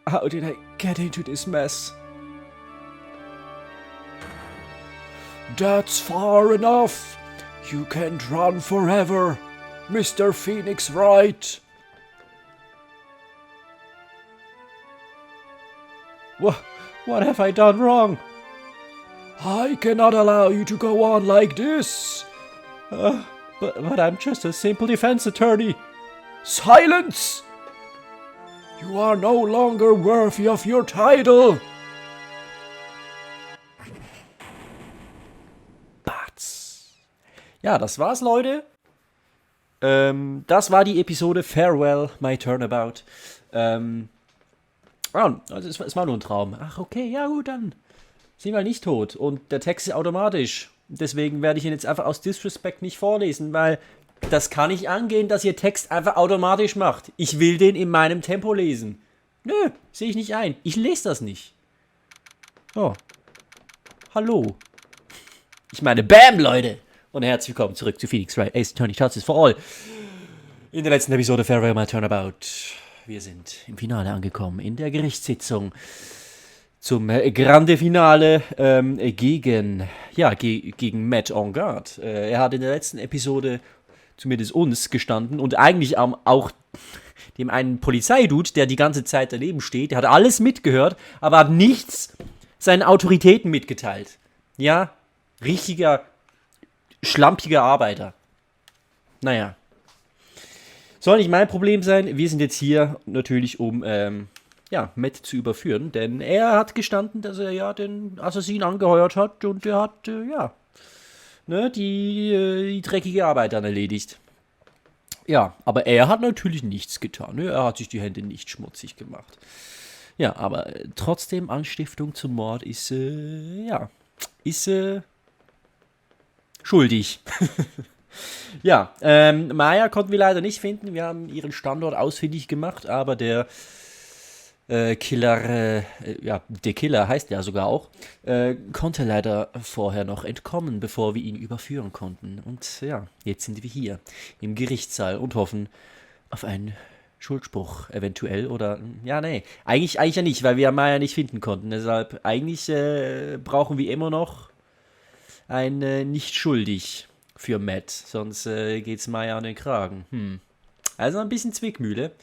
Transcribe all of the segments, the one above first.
How did I get into this mess? That's far enough. You can't run forever, Mr. Phoenix Wright. What have I done wrong? I cannot allow you to go on like this. But I'm just a simple defense attorney. Silence! You are no longer worthy of your title. Batz. Ja, das war's, Leute. Das war die Episode Farewell, My Turnabout. Also es war nur ein Traum. Ach, okay, ja gut, dann sind wir nicht tot. Und der Text ist automatisch. Deswegen werde ich ihn jetzt einfach aus Disrespect nicht vorlesen, weil das kann nicht angehen, dass ihr Text einfach automatisch macht. Ich will den in meinem Tempo lesen. Nö, sehe ich nicht ein. Ich lese das nicht. Oh. Hallo. Ich meine, BAM, Leute! Und herzlich willkommen zurück zu Phoenix Wright, Ace Attorney Justice for All. In der letzten Episode Farewell My Turnabout. Wir sind im Finale angekommen, in der Gerichtssitzung. Zum Grande Finale gegen Matt en Garde. Er hat in der letzten Episode zumindest uns gestanden und eigentlich auch dem einen Polizeidude, der die ganze Zeit daneben steht, der hat alles mitgehört, aber hat nichts seinen Autoritäten mitgeteilt. Ja, richtiger, schlampiger Arbeiter. Naja. Soll nicht mein Problem sein. Wir sind jetzt hier natürlich, um Matt zu überführen, denn er hat gestanden, dass er ja den Assassin angeheuert hat und er hat, die dreckige Arbeit dann erledigt. Ja, aber er hat natürlich nichts getan. Ne? Er hat sich die Hände nicht schmutzig gemacht. Ja, aber trotzdem Anstiftung zum Mord ist schuldig. Ja, Maya konnten wir leider nicht finden. Wir haben ihren Standort ausfindig gemacht, aber der Killer, der Killer heißt ja sogar auch, konnte leider vorher noch entkommen, bevor wir ihn überführen konnten. Und ja, jetzt sind wir hier im Gerichtssaal und hoffen auf einen Schuldspruch eventuell oder, eigentlich ja nicht, weil wir Maya nicht finden konnten. Deshalb, eigentlich brauchen wir immer noch ein nicht schuldig für Matt, sonst geht's Maya an den Kragen. Also ein bisschen Zwickmühle.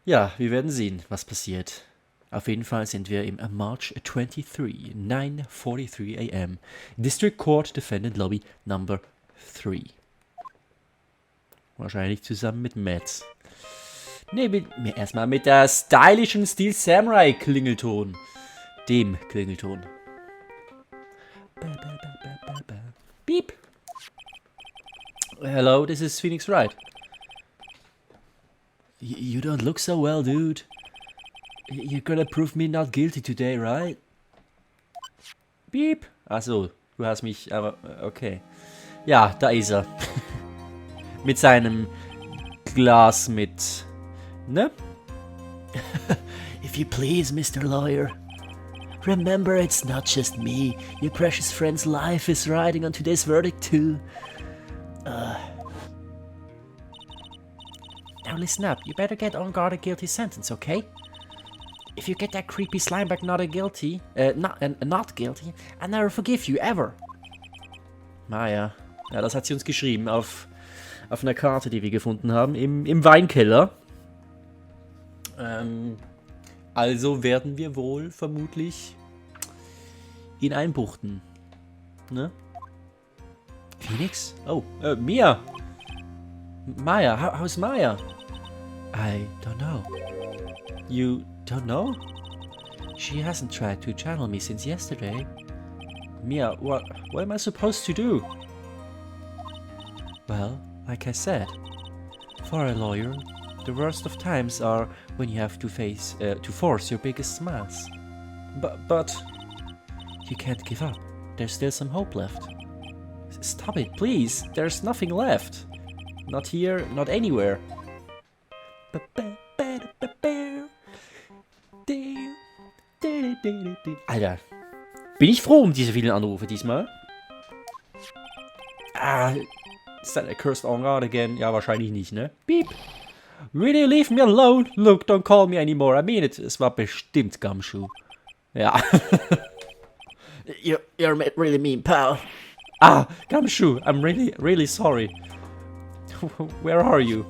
Ja, wir werden sehen, was passiert. Auf jeden Fall sind wir im March 23, 9:43 a.m. District Court Defendant Lobby Number 3. Wahrscheinlich zusammen mit Matt. Erstmal mit der stylischen Steel Samurai Klingelton. Dem Klingelton. Beep. Hello, this is Phoenix Wright. You don't look so well, dude. You're gonna prove me not guilty today, right? Beep. Achso, du hast mich, aber okay. Ja, da ist er. Mit seinem Glas mit, ne? If you please, Mr. Lawyer. Remember, it's not just me. Your precious friend's life is riding on today's verdict, too. Now listen up. You better get on guard a guilty sentence, okay? If you get that creepy slimeback not guilty, I never forgive you, ever. Maya. Ja, das hat sie uns geschrieben auf einer Karte, die wir gefunden haben, im Weinkeller. Also werden wir wohl vermutlich ihn einbuchten. Ne? Phoenix? Oh, Mia! Maya, how's Maya? I don't know. You don't know? She hasn't tried to channel me since yesterday. Mia, what am I supposed to do? Well, like I said, for a lawyer, the worst of times are when you have to force your biggest smiles. But you can't give up. There's still some hope left. Stop it, please. There's nothing left. Not here, not anywhere. Alter, bin ich froh um diese vielen Anrufe diesmal. Ist that a cursed on guard again? Ja, wahrscheinlich nicht, ne? Beep. Will you leave me alone? Look, don't call me anymore. I mean it. Es war bestimmt Gumshoe. Ja. You're really mean, pal. Ah, Gumshoe, I'm really sorry. Where are you?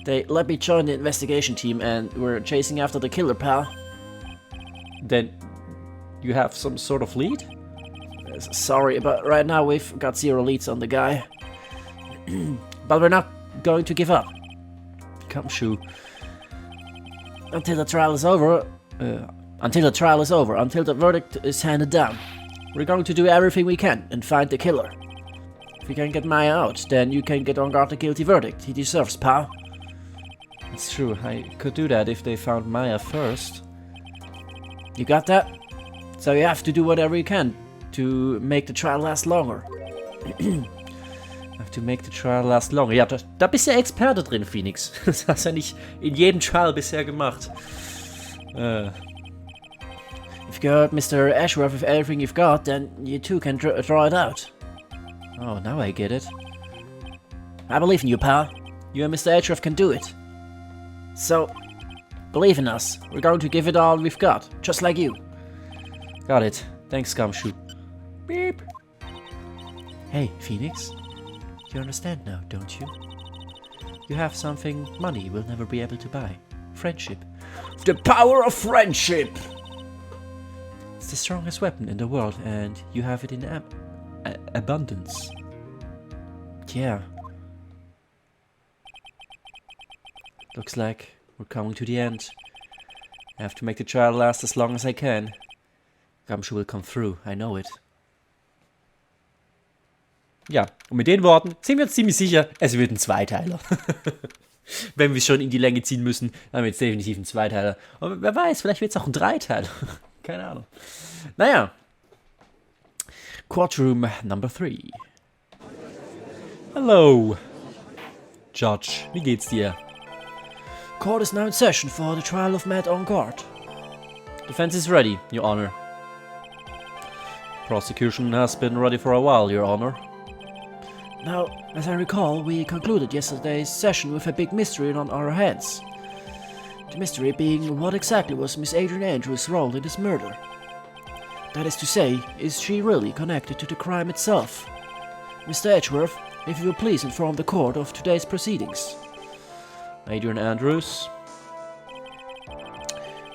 They let me join the investigation team and we're chasing after the killer, pal. Then you have some sort of lead? Sorry, but right now we've got 0 leads on the guy. But we're not going to give up. Gumshoe. Until the trial is over. Until the verdict is handed down. We're going to do everything we can and find the killer. If we can get Maya out, then you can get on guard the guilty verdict he deserves, pal. It's true, I could do that if they found Maya first. You got that? So you have to do whatever you can to make the trial last longer. Have to make the trial last longer. Ja, da bist du ja Experte drin, Phoenix. Das hast du ja nicht in jedem Trial bisher gemacht. If you got Mr. Ashworth with everything you've got, then you too can draw it out. Oh, now I get it. I believe in you, pal. You and Mr. Ashworth can do it. So, believe in us. We're going to give it all we've got, just like you. Got it. Thanks, Gumshoe. Beep. Hey, Phoenix. You understand now, don't you? You have something money will never be able to buy. Friendship. The power of friendship! It's the strongest weapon in the world, and you have it in abundance. Yeah. Looks like we're coming to the end. I have to make the trial last as long as I can. Gumshoe will come through, I know it. Ja, und mit den Worten sind wir uns ziemlich sicher, es wird ein Zweiteiler. Wenn wir schon in die Länge ziehen müssen, dann wird es definitiv ein Zweiteiler. Und wer weiß, vielleicht wird es auch ein Dreiteiler. Keine Ahnung. Naja. Courtroom Number 3. Hello. Judge, wie geht's dir? Court is now in session for the trial of Matt on guard. Defense is ready, Your Honor. Prosecution has been ready for a while, Your Honor. Now, as I recall, we concluded yesterday's session with a big mystery on our hands. The mystery being what exactly was Miss Adrian Andrews' role in this murder. That is to say, is she really connected to the crime itself? Mr. Edgeworth, if you will please inform the court of today's proceedings. Adrian Andrews.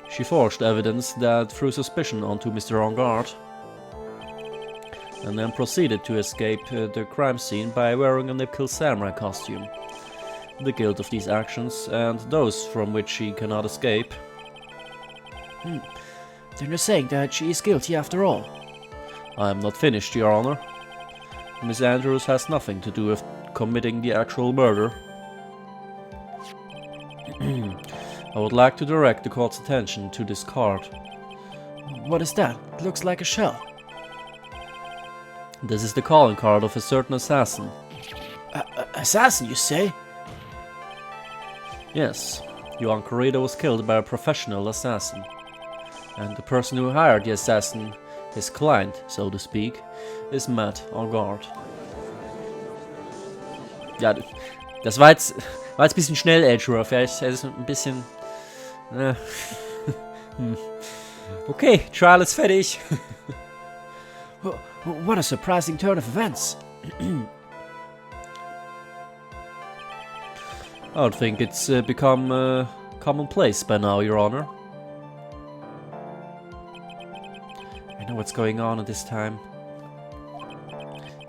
She forged evidence that threw suspicion onto Mr. On Guard, and then proceeded to escape the crime scene by wearing a Nipkill samurai costume. The guilt of these actions, and those from which she cannot escape. Then you're saying that she is guilty after all? I am not finished, Your Honor. Miss Andrews has nothing to do with committing the actual murder. I would like to direct the court's attention to this card. What is that? It looks like a shell. This is the calling card of a certain assassin. Assassin, you say? Yes, Johan Corrido was killed by a professional assassin. And the person who hired the assassin, his client, so to speak, is Matt on guard. Ja, das war jetzt ein bisschen schnell, Edgeworth. Ja, es ist ein bisschen... Okay, Trial ist fertig. What a surprising turn of events. I would think it's become commonplace by now, Your Honor. I know what's going on at this time.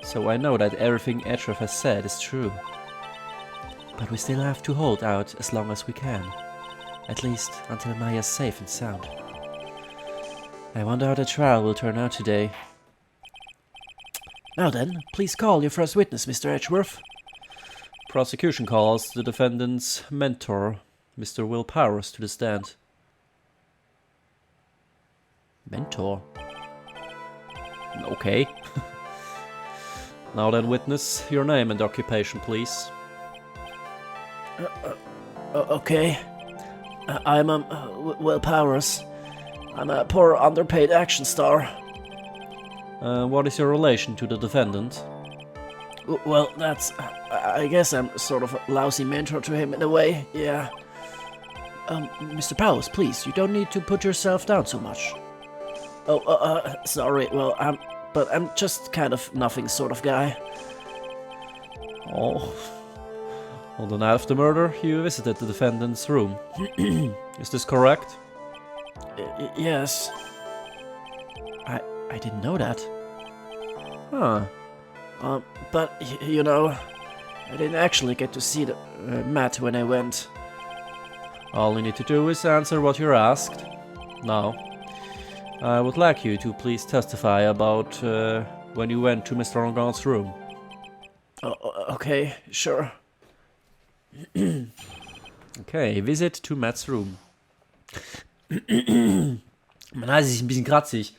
So I know that everything Edgeworth has said is true. But we still have to hold out as long as we can. At least until Maya's safe and sound. I wonder how the trial will turn out today. Now then, please call your first witness, Mr. Edgeworth. Prosecution calls the defendant's mentor, Mr. Will Powers, to the stand. Mentor? Okay. Now then, witness, your name and occupation, please. Okay. I'm Will Powers. I'm a poor underpaid action star. What is your relation to the defendant? Well, that's... I guess I'm sort of a lousy mentor to him in a way, yeah. Mr. Powers, please, you don't need to put yourself down so much. Oh, sorry, well, I'm just kind of nothing sort of guy. Oh. On the night of the murder, you visited the defendant's room. Is this correct? Yes. I didn't know that. Huh. But, you know, I didn't actually get to see the Matt when I went. All you need to do is answer what you're asked. Now, I would like you to please testify about when you went to Mr. Rangon's room. Okay, sure. Okay, visit to Matt's room. Meine Nase ist ein bisschen kratzig.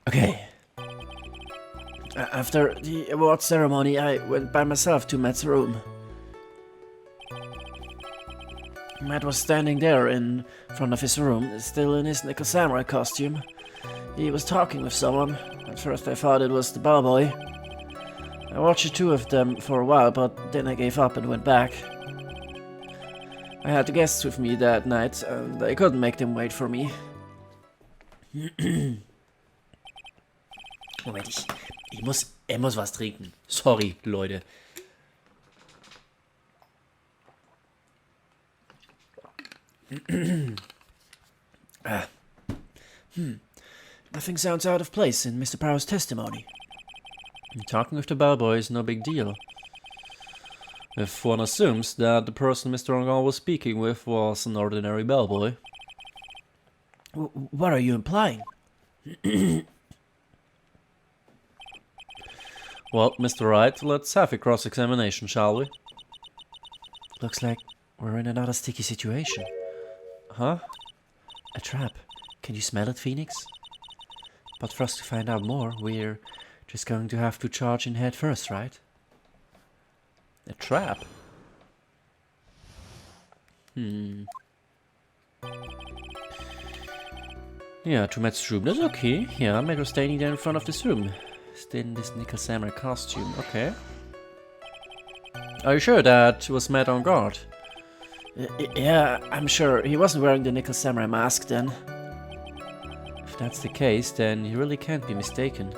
Okay. After the award ceremony, I went by myself to Matt's room. Matt was standing there in front of his room, still in his nickel samurai costume. He was talking with someone. At first I thought it was the bellboy. I watched the two of them for a while, but then I gave up and went back. I had guests with me that night, and I couldn't make them wait for me. Moment, er muss was trinken. Sorry, Leute. Nothing sounds out of place in Mr. Powers' testimony. Talking with the bellboy is no big deal. If one assumes that the person Mr. Rangon was speaking with was an ordinary bellboy. What are you implying? Well, Mr. Wright, let's have a cross-examination, shall we? Looks like we're in another sticky situation. Huh? A trap. Can you smell it, Phoenix? But for us to find out more, we're just going to have to charge in head first, right? A trap? Yeah, to Matt's room. That's okay. Yeah, Matt was standing there in front of this room. Still in this nickel samurai costume. Okay. Are you sure that was Matt on guard? Yeah, I'm sure. He wasn't wearing the nickel samurai mask then. If that's the case, then he really can't be mistaken.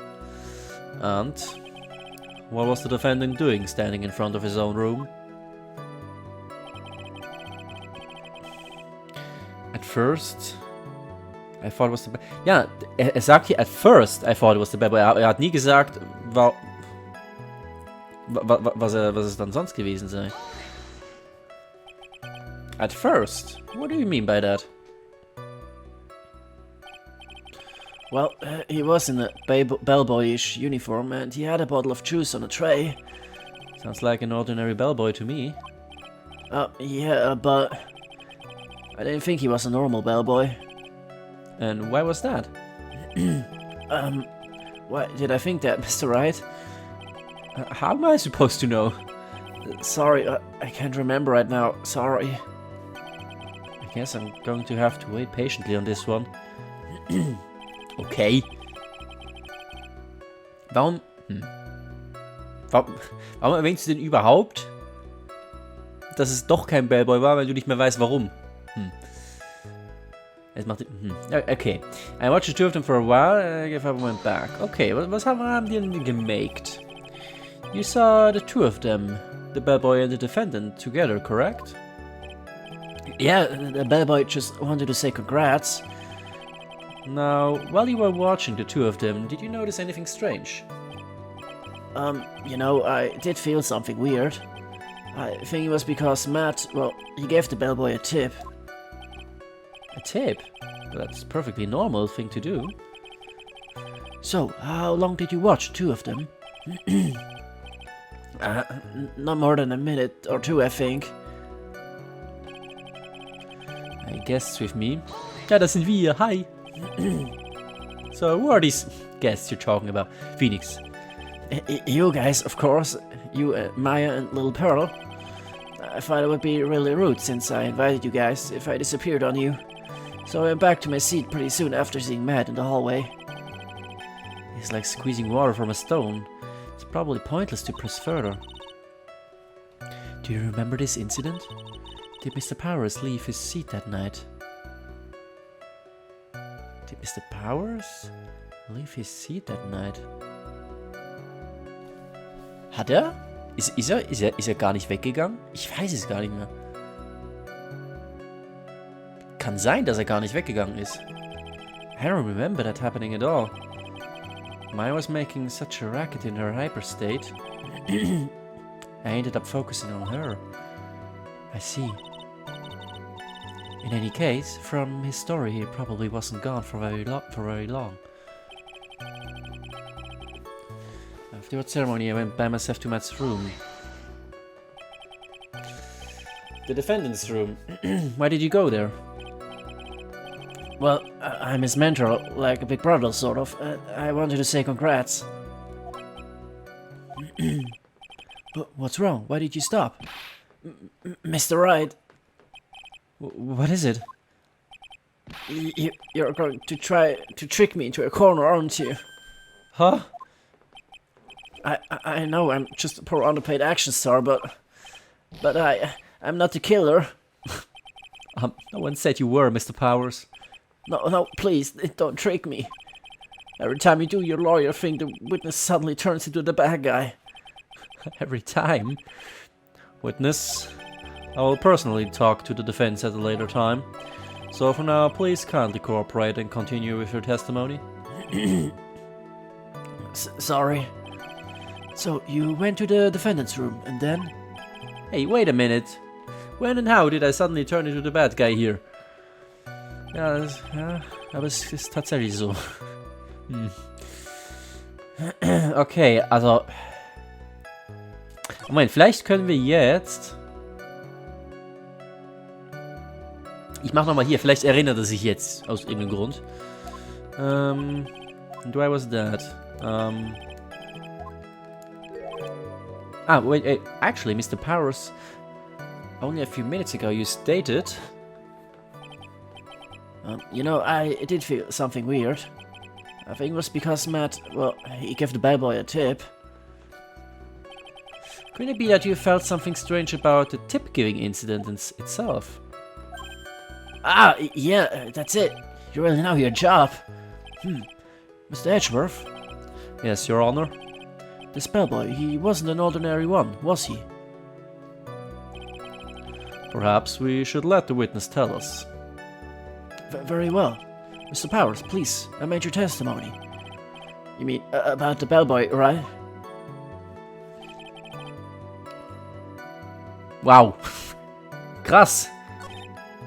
And what was the defendant doing standing in front of his own room? At first, I thought it was the... Ja, sagt hier, at first I thought it was the bad boy. Hat nie gesagt, was es dann sonst gewesen sei. At first? What do you mean by that? Well, he was in a bellboyish uniform and he had a bottle of juice on a tray. Sounds like an ordinary bellboy to me. Yeah, but I didn't think he was a normal bellboy. And why was that? Why did I think that, Mr. Wright? How am I supposed to know? Sorry, I can't remember right now. Sorry. I guess I'm going to have to wait patiently on this one. Okay. Warum erwähnst du denn überhaupt, dass es doch kein Bellboy war, weil du nicht mehr weißt, warum? Es macht... Okay. I watched the two of them for a while, I gave up and went back. Okay, was haben die denn gemaked? You saw the two of them, the bellboy and the defendant, together, correct? Yeah, the bellboy just wanted to say congrats. Now, while you were watching the two of them, did you notice anything strange? You know, I did feel something weird. I think it was because Matt, well, he gave the bellboy a tip. A tip? That's a perfectly normal thing to do. So, how long did you watch two of them? Not more than a minute or two, I think. I guess with me. Ja, das sind wir. Hi. So, who are these guests you're talking about? Phoenix. You guys, of course. You, Maya and Little Pearl. I thought it would be really rude since I invited you guys if I disappeared on you. So I went back to my seat pretty soon after seeing Matt in the hallway. It's like squeezing water from a stone. It's probably pointless to press further. Do you remember this incident? Did Mr. Powers leave his seat that night? Did Mr. Powers leave his seat that night? Hat er? Ist er gar nicht weggegangen? Ich weiß es gar nicht mehr. Kann sein, dass er gar nicht weggegangen ist. I don't remember that happening at all. Maya was making such a racket in her hyper state. I ended up focusing on her. I see. In any case, from his story, he probably wasn't gone for very long. After the ceremony, I went by myself to Matt's room. The defendant's room. Why did you go there? Well, I'm his mentor, like a big brother, sort of. I wanted to say congrats. But what's wrong? Why did you stop? Mr. Wright. What is it? You're going to try to trick me into a corner, aren't you? Huh? I know I'm just a poor underpaid action star, but I'm not the killer. No one said you were, Mr. Powers. No, please, don't trick me. Every time you do your lawyer thing, the witness suddenly turns into the bad guy. Every time? Witness, I will personally talk to the defense at a later time. So for now, please kindly cooperate and continue with your testimony. Sorry. So, you went to the defendant's room, and then? Hey, wait a minute. When and how did I suddenly turn into the bad guy here? Ja, aber es ist tatsächlich so. Okay, also... Moment, vielleicht können wir jetzt... Ich mach nochmal hier, vielleicht erinnert er sich jetzt, aus irgendeinem Grund. Why was that? Wait, actually, Mr. Powers, only a few minutes ago you stated... You know, I did feel something weird. I think it was because Matt, well, he gave the bellboy a tip. Could it be that you felt something strange about the tip-giving incident itself? Ah, yeah, that's it. You really know your job. Mr. Edgeworth? Yes, Your Honor. This bellboy, he wasn't an ordinary one, was he? Perhaps we should let the witness tell us. Very well. Mr. Powers, please, I made your testimony. You mean about the bellboy, right? Wow. Krass.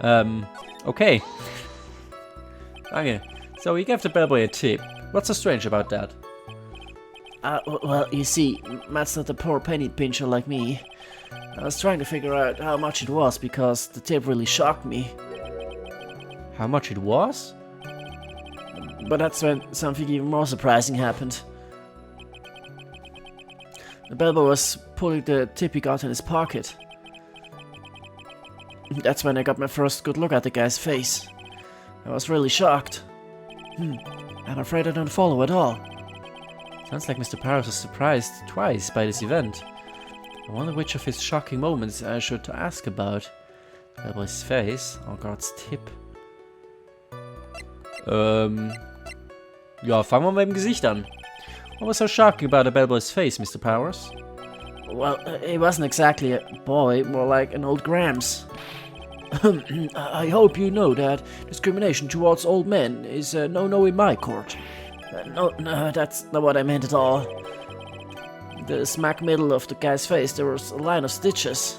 Okay. Danke. So he gave the bellboy a tip. What's so strange about that? Well, you see, Matt's not a poor penny pincher like me. I was trying to figure out how much it was because the tip really shocked me. How much it was? But that's when something even more surprising happened. The bellboy was pulling the tip he got in his pocket. That's when I got my first good look at the guy's face. I was really shocked. I'm afraid I don't follow at all. Sounds like Mr. Powers was surprised twice by this event. I wonder which of his shocking moments I should ask about. The bellboy's face or God's tip? Ja, fangen wir mit dem Gesicht an. What was so shocking about the bellboy's face, Mr. Powers? Well, he wasn't exactly a boy, more like an old Gramps. I hope you know that discrimination towards old men is a no-no in my court. No, that's not what I meant at all. The smack middle of the guy's face, there was a line of stitches.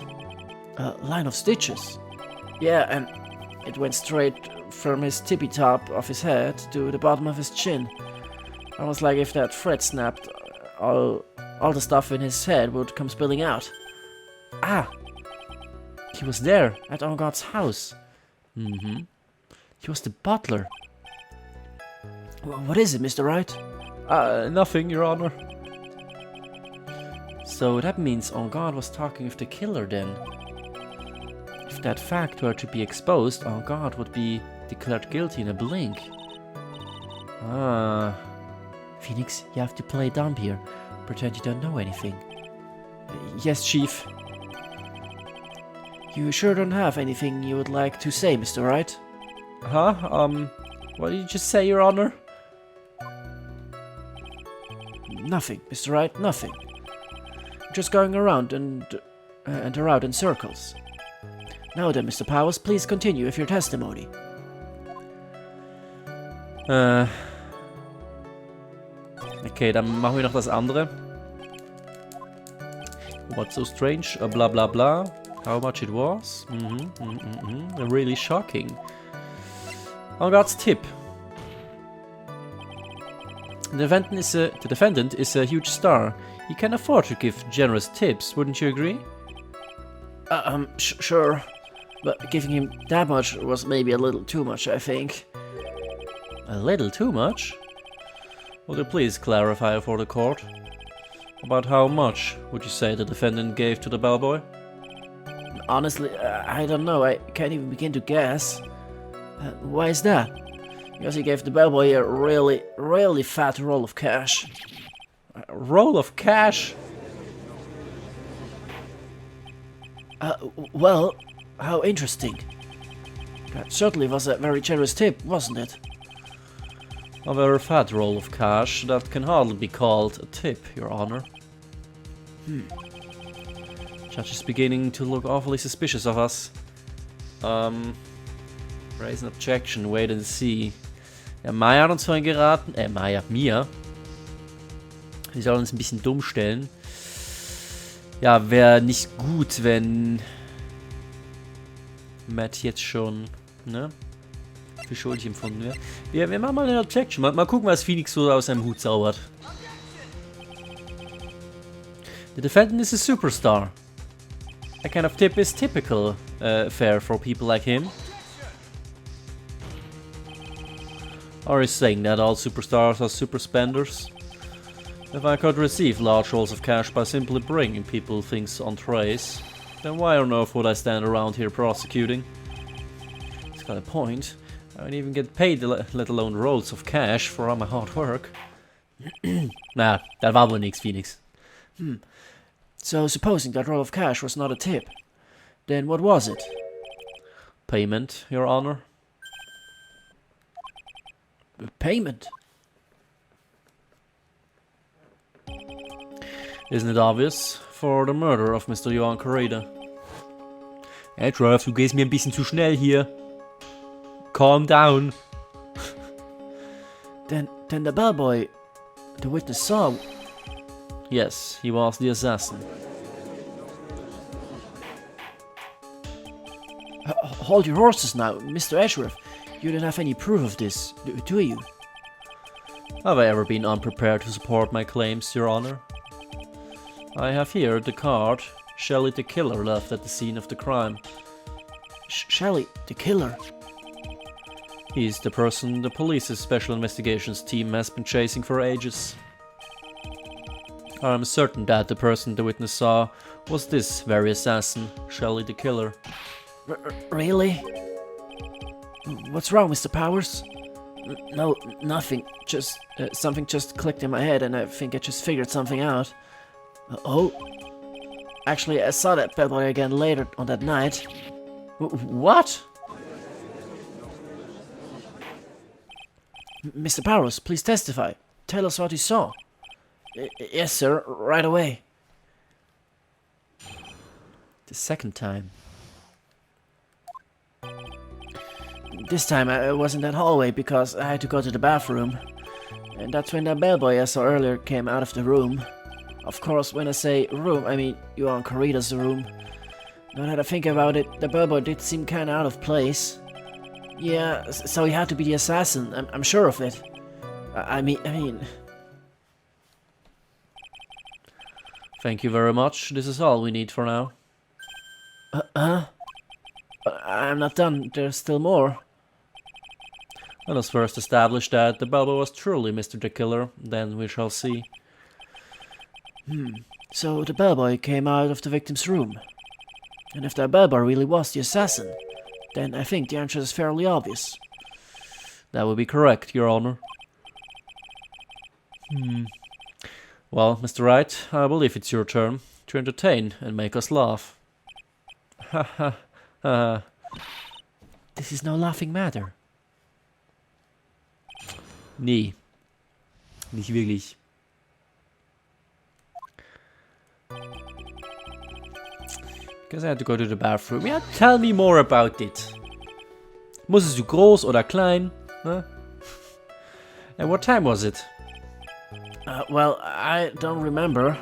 A line of stitches? Yeah, and it went straight from his tippy top of his head to the bottom of his chin. Almost like if that thread snapped, all the stuff in his head would come spilling out. Ah! He was there, at God's house. He was the butler. What is it, Mr. Wright? Nothing, Your Honor. So that means God was talking with the killer then. If that fact were to be exposed, God would be declared guilty in a blink. Ah. Phoenix, you have to play dumb here. Pretend you don't know anything. Yes, Chief. You sure don't have anything you would like to say, Mr. Wright? Huh? What did you just say, Your Honor? Nothing, Mr. Wright, nothing. Just going around and around in circles. Now then, Mr. Powers, please continue with your testimony. Okay, dann machen wir noch das andere. What's so strange? Blah blah blah. How much it was? Really shocking. Arngards tip. The defendant is a huge star. He can afford to give generous tips, wouldn't you agree? Sure. But giving him that much was maybe a little too much, I think. A little too much? Would you please clarify for the court? About how much would you say the defendant gave to the bellboy? Honestly, I don't know. I can't even begin to guess. Why is that? Because he gave the bellboy a really fat roll of cash. A roll of cash? Well, how interesting. That certainly was a very generous tip, wasn't it? A very fat roll of cash that can hardly be called a tip, Your Honor. Judge is beginning to look awfully suspicious of us. Raise an objection, wait and see. Ja, Maya hat uns vorhin geraten, mir. Wir sollen uns ein bisschen dumm stellen. Ja, wäre nicht gut, wenn Matt jetzt schon, ne, für schuldig empfunden wäre. Wir machen mal eine Objection. Mal gucken, was Phoenix so aus seinem Hut zaubert. The defendant is a superstar. That kind of tip is typical fare for people like him. Or is saying that all superstars are super spenders? If I could receive large rolls of cash by simply bringing people things on trays, then why on earth would I stand around here prosecuting? He's got a point. I don't even get paid, let alone rolls of cash for all my hard work. Nah, das war wohl nix, Phoenix. So, supposing that roll of cash was not a tip, then what was it? Payment, Your Honor. Payment? Isn't it obvious? For the murder of Mr. Johann Corrida. Hey, Trev, du gehst mir ein bisschen zu schnell hier. Calm down. Then the bellboy, the witness saw. Yes, he was the assassin. Hold your horses now, Mr. Ashworth. You don't have any proof of this, do you? Have I ever been unprepared to support my claims, Your Honor? I have here the card Shelley the killer left at the scene of the crime. Shelley the killer? He's the person the police's special investigations team has been chasing for ages. I'm certain that the person the witness saw was this very assassin, Shelley the killer. Really? What's wrong, Mr. Powers? No, nothing. Just something just clicked in my head and I think I just figured something out. Oh? Actually, I saw that bellboy again later on that night. What? Mr. Powers, please testify. Tell us what you saw. Yes, sir. Right away. The second time. This time I was in that hallway because I had to go to the bathroom. And that's when that bellboy I saw earlier came out of the room. Of course, when I say room, I mean Johann Corrida's room. Now that I think about it, the bellboy did seem kinda out of place. Yeah, so he had to be the assassin, I'm sure of it. I mean... Thank you very much. This is all we need for now. I'm not done. There's still more. Let us first establish that the bellboy was truly Mr. the Killer, then we shall see. So the bellboy came out of the victim's room. And if that bellboy really was the assassin, then I think the answer is fairly obvious. That would be correct, Your Honor. Well, Mr. Wright, I believe it's your turn to entertain and make us laugh. Ha ha ha. This is no laughing matter. Nee. Nicht wirklich. Because I had to go to the bathroom. Yeah, tell me more about it. Musstest du groß oder klein? Huh? And what time was it? Well, I don't remember.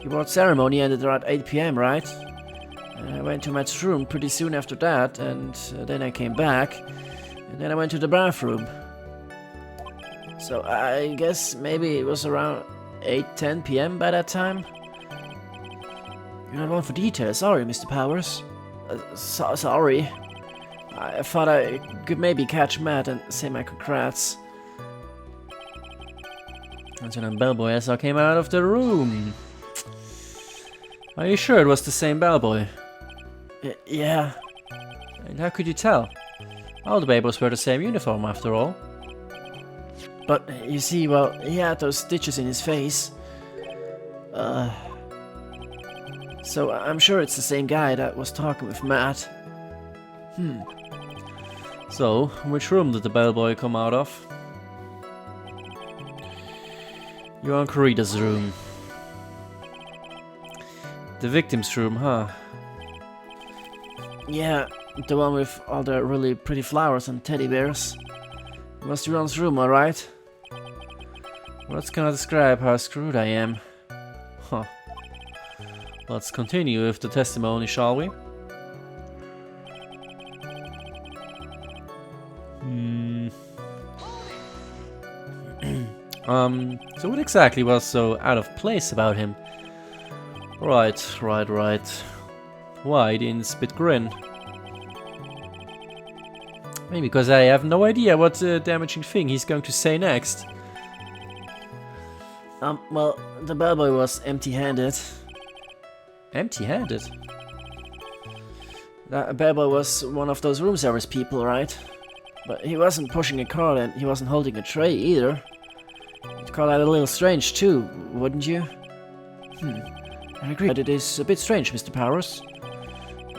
The award ceremony ended around 8 p.m., right? I went to Matt's room pretty soon after that, and then I came back, and then I went to the bathroom. So I guess maybe it was around 8-10 p.m. by that time. You're not one for details, sorry, Mr. Powers. Sorry. I thought I could maybe catch Matt and say my congrats. And then a bellboy I saw came out of the room. Are you sure it was the same bellboy? Yeah. And how could you tell? All the bellboys wear the same uniform after all. But you see, well, he had those stitches in his face. So I'm sure it's the same guy that was talking with Matt. So, which room did the bellboy come out of? Johan Corrida's room. The victim's room, huh? Yeah, the one with all the really pretty flowers and teddy bears. It was Johan's room, alright? What's gonna describe how screwed I am? Huh. Let's continue with the testimony, shall we? So what exactly was so out of place about him? Right. Why didn't Spit grin? Maybe because I have no idea what damaging thing he's going to say next. Well, the bellboy was empty-handed. Empty-handed? The bellboy was one of those room service people, right? But he wasn't pushing a cart and he wasn't holding a tray either. You'd call that a little strange too, wouldn't you? I agree, but it is a bit strange, Mr. Powers.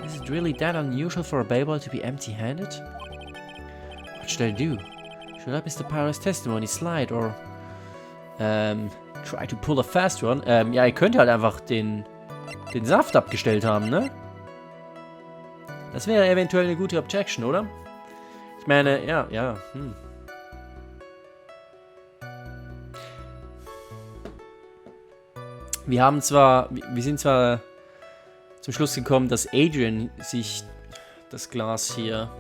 Is it really that unusual for a bellboy to be empty-handed? What should I do? Should I let Mr. Powers' testimony slide or try to pull a fast one? Ja, ihr könnt halt einfach den Saft abgestellt haben, ne? Das wäre eventuell eine gute Objection, oder? Ich meine, ja. Wir sind zwar zum Schluss gekommen, dass Adrian sich das Glas hier...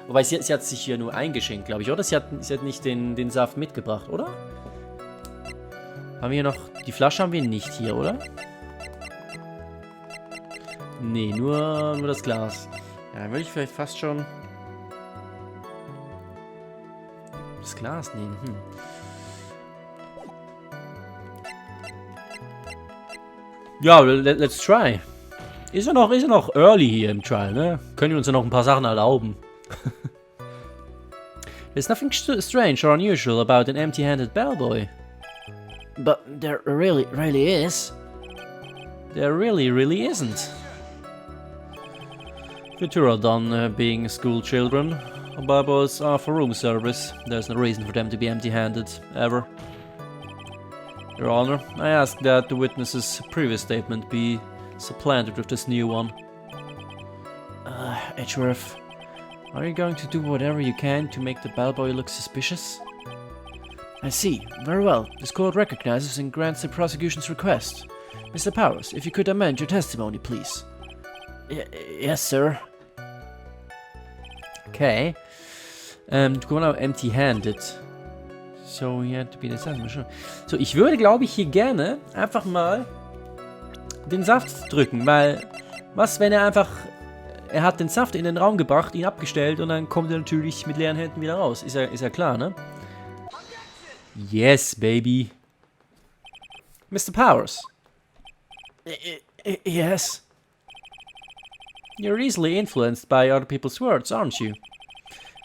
Wobei, sie hat sich hier nur eingeschenkt, glaube ich, oder? Sie hat nicht den Saft mitgebracht, oder? Haben wir hier noch... Die Flasche haben wir nicht hier, oder? Nee, nur das Glas. Ja, dann würde ich vielleicht fast schon... das Glas nehmen, Ja, let's try. Ist ja noch early hier im Trial, ne? Können wir uns ja noch ein paar Sachen erlauben. There's nothing strange or unusual about an empty-handed bellboy. But there really is. There really isn't. You're too well done being school children. Bellboys are for room service. There's no reason for them to be empty-handed, ever. Your Honor, I ask that the witness's previous statement be supplanted with this new one. Edgeworth, are you going to do whatever you can to make the bellboy look suspicious? I see. Very well. This court recognizes and grants the prosecution's request. Mr. Powers, if you could amend your testimony, please. Yes, sir. Okay. To go now empty-handed. So, he had to be the same. So, ich würde, glaube ich, hier gerne einfach mal den Saft drücken, weil was, wenn er einfach... Er hat den Saft in den Raum gebracht, ihn abgestellt und dann kommt er natürlich mit leeren Händen wieder raus. Ist ja klar, ne? Yes, baby. Mr. Powers. Yes. You're easily influenced by other people's words, aren't you?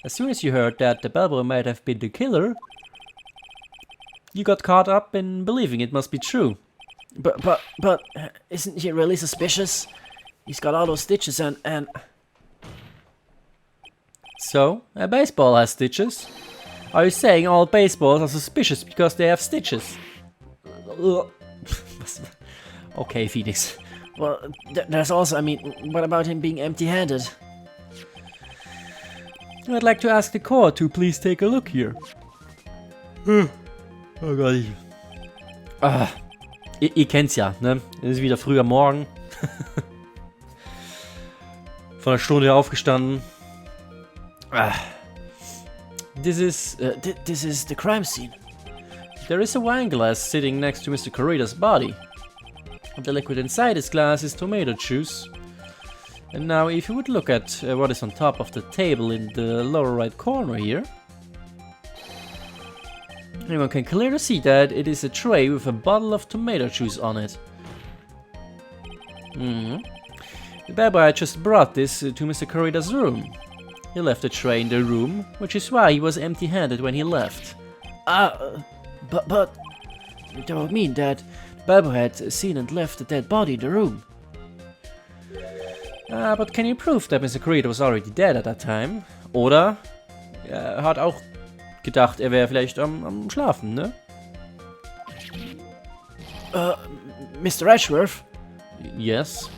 As soon as you heard that the bellboy might have been the killer, you got caught up in believing it must be true. But, isn't he really suspicious? He's got all those stitches and... So, a baseball has stitches? Are you saying all baseballs are suspicious because they have stitches? Okay, Phoenix. Well, there's also, I mean, what about him being empty-handed? I'd like to ask the court to please take a look here. Oh Gott. Ihr kennt's ja, ne? Es ist wieder früh am Morgen. Von einer Stunde aufgestanden. This is the crime scene. There is a wine glass sitting next to Mr. Corrida's body. The liquid inside this glass is tomato juice. And now if you would look at what is on top of the table in the lower right corner here, anyone can clearly see that it is a tray with a bottle of tomato juice on it. The bellboy just brought this to Mr. Corrida's room. He left the tray in the room, which is why he was empty-handed when he left. But that would mean that bellboy had seen and left the dead body in the room. But can you prove that Mr. Corrida was already dead at that time? Oder er hat auch gedacht, er wäre vielleicht am Schlafen, ne? Mr. Edgeworth? Yes.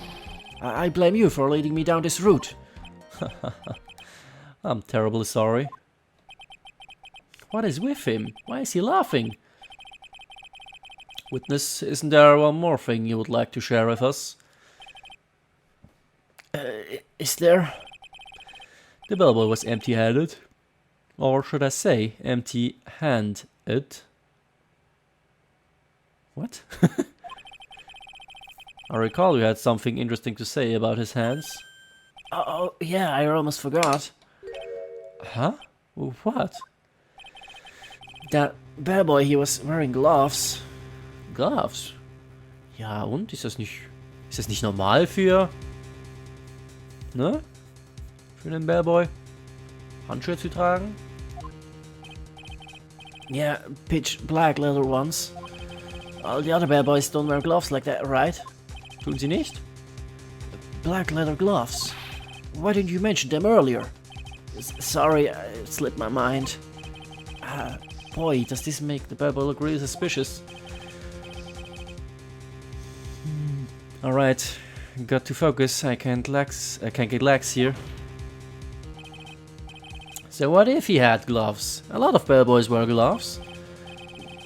I blame you for leading me down this route. I'm terribly sorry. What is with him? Why is he laughing? Witness, isn't there one more thing you would like to share with us? Is there? The bellboy was empty-handed. Or should I say, empty-handed? What? I recall you had something interesting to say about his hands. Oh yeah, I almost forgot. Huh? What? That bellboy, he was wearing gloves. Gloves? Ja, und? Ist das nicht normal für... Ne? Für einen Bellboy? Handschuhe zu tragen? Yeah, pitch black leather ones. All the other bellboys don't wear gloves like that, right? Tun sie nicht? Black leather gloves. Why didn't you mention them earlier? Sorry, it slipped my mind. Boy, does this make the bellboy look really suspicious. Alright, got to focus. I can't get lax here. So what if he had gloves? A lot of bellboys wear gloves.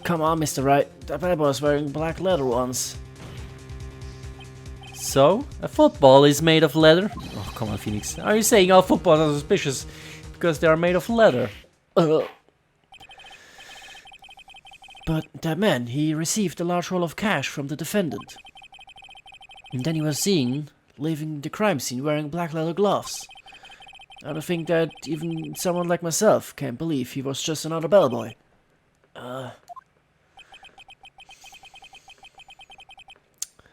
Come on, Mr. Wright. The bellboy's wearing black leather ones. So, a football is made of leather? Oh, come on, Phoenix. Are you saying all footballs are suspicious because they are made of leather? But that man, he received a large haul of cash from the defendant. And then he was seen leaving the crime scene wearing black leather gloves. I don't think that even someone like myself can believe he was just another bellboy.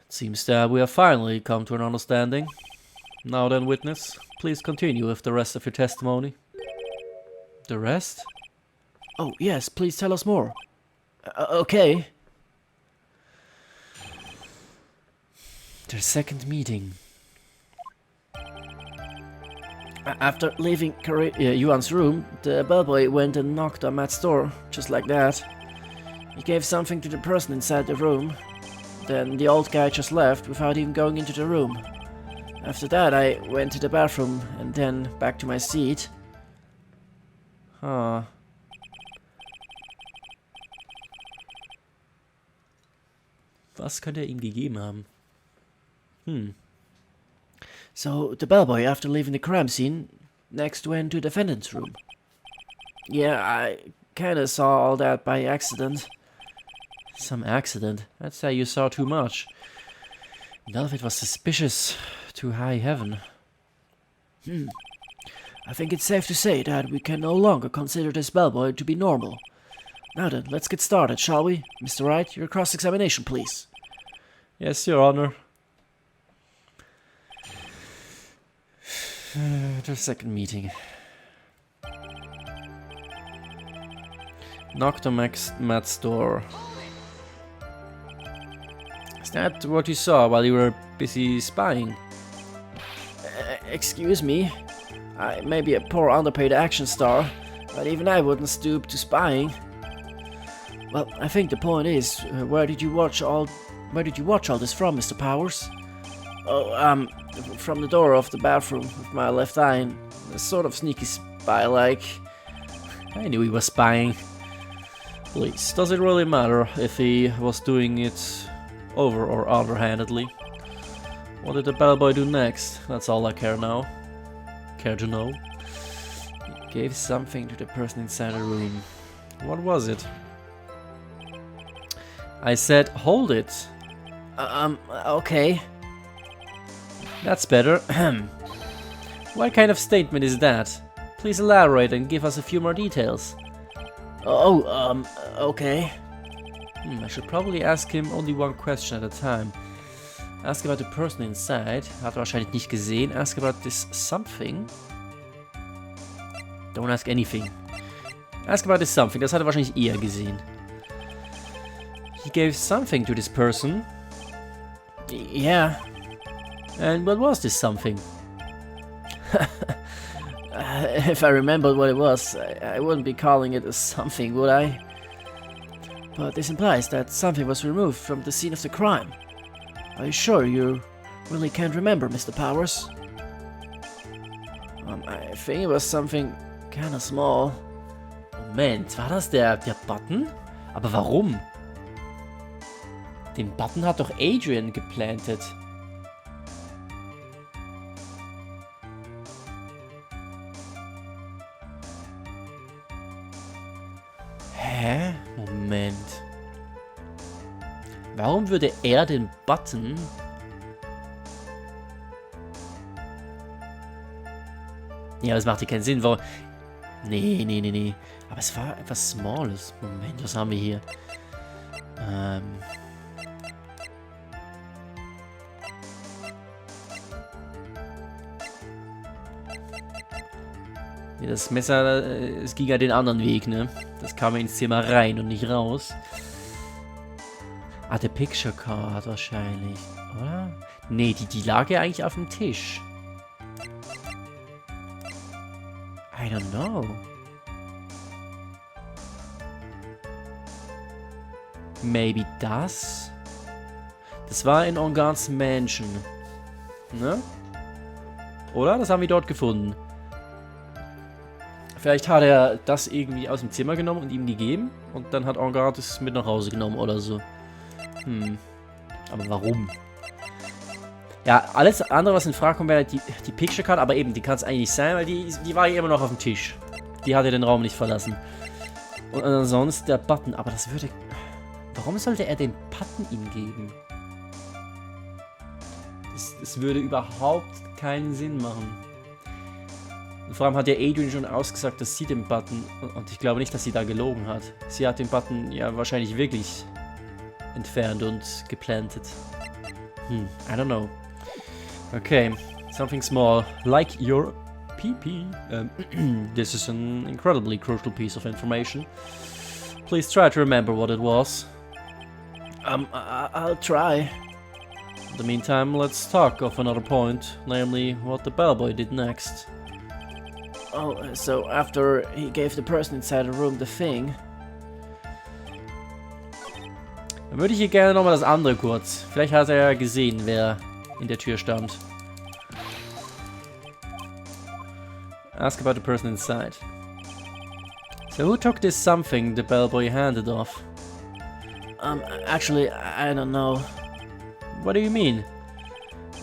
Seems that we have finally come to an understanding. Now then, witness, please continue with the rest of your testimony. The rest? Oh, yes, please tell us more. Okay. Their second meeting. After leaving Yuan's room, the bellboy went and knocked on Matt's door, just like that. He gave something to the person inside the room. Then the old guy just left without even going into the room. After that, I went to the bathroom and then back to my seat. Huh. Was könnte ihm gegeben haben? So, the bellboy, after leaving the crime scene, next went to the defendant's room. Yeah, I kinda saw all that by accident. Some accident? I'd say you saw too much. None of it was suspicious to high heaven. I think it's safe to say that we can no longer consider this bellboy to be normal. Now then, let's get started, shall we? Mr. Wright, your cross-examination, please. Yes, Your Honor. The second meeting. Knocked on Matt's door. Is that what you saw while you were busy spying? Excuse me. I may be a poor underpaid action star, but even I wouldn't stoop to spying. Well, I think the point is, where did you watch all this from, Mr. Powers? Oh, from the door of the bathroom with my left eye, and a sort of sneaky spy-like. I knew he was spying. Please, does it really matter if he was doing it over or underhandedly? What did the bellboy do next? That's all I care now. Care to know? He gave something to the person inside the room. What was it? I said, hold it. Okay. That's better. What kind of statement is that? Please elaborate and give us a few more details. Okay. I should probably ask him only one question at a time. Ask about the person inside. Hat er wahrscheinlich nicht gesehen. Ask about this something. Don't ask anything. Ask about this something. Das hat er wahrscheinlich eher gesehen. He gave something to this person. Yeah. And what was this something? If I remembered what it was, I wouldn't be calling it a something, would I? But this implies that something was removed from the scene of the crime. Are you sure you really can't remember, Mr. Powers? I think it was something kinda small. Moment, war das der Button? Aber warum? Den Button hat doch Adrian geplantet. Hä? Moment. Warum würde er den Button... Ja, das macht hier keinen Sinn. Warum... Nee. Aber es war etwas Smalles. Moment, was haben wir hier? Nee, das Messer, es ging ja den anderen Weg, ne? Das kam ja ins Zimmer rein und nicht raus. Ah, der Picture Card wahrscheinlich, oder? Nee, die lag ja eigentlich auf dem Tisch. I don't know. Maybe das? Das war in Engans Mansion. Ne? Oder? Das haben wir dort gefunden. Vielleicht hat er das irgendwie aus dem Zimmer genommen und ihm gegeben. Und dann hat Engan es mit nach Hause genommen oder so. Aber warum? Ja, alles andere, was in Frage kommt, wäre die Picture Card. Aber eben, die kann es eigentlich nicht sein, weil die war ja immer noch auf dem Tisch. Die hat ja den Raum nicht verlassen. Und ansonsten der Button. Aber das würde... Warum sollte er den Button ihm geben? Das würde überhaupt keinen Sinn machen. Und vor allem hat ja Adrian schon ausgesagt, dass sie den Button... Und ich glaube nicht, dass sie da gelogen hat. Sie hat den Button ja wahrscheinlich wirklich entfernt und geplantet. I don't know. Okay, something small, like your PP. This is an incredibly crucial piece of information. Please try to remember what it was. I'll try. In the meantime, let's talk of another point, namely what the bellboy did next. Oh, so after he gave the person inside the room the thing... Dann würde ich hier gerne nochmal das andere kurz. Vielleicht hat er ja gesehen, wer in der Tür stand. Ask about the person inside. So who took this something the bellboy handed off? Actually, I don't know. What do you mean?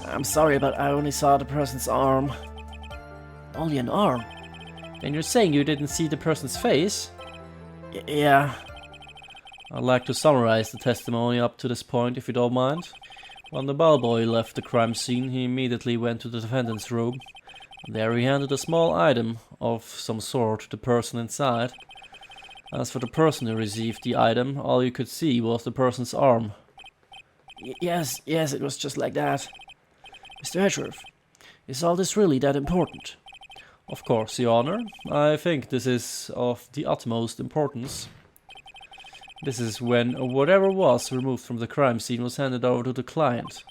I'm sorry, but I only saw the person's arm. Only an arm? And you're saying you didn't see the person's face? Yeah. I'd like to summarize the testimony up to this point, if you don't mind. When the bellboy left the crime scene, he immediately went to the defendant's room. There he handed a small item of some sort to the person inside. As for the person who received the item, all you could see was the person's arm. Yes, it was just like that. Mr. Hedgeworth, is all this really that important? Of course, Your Honor. I think this is of the utmost importance. This is when whatever was removed from the crime scene was handed over to the client.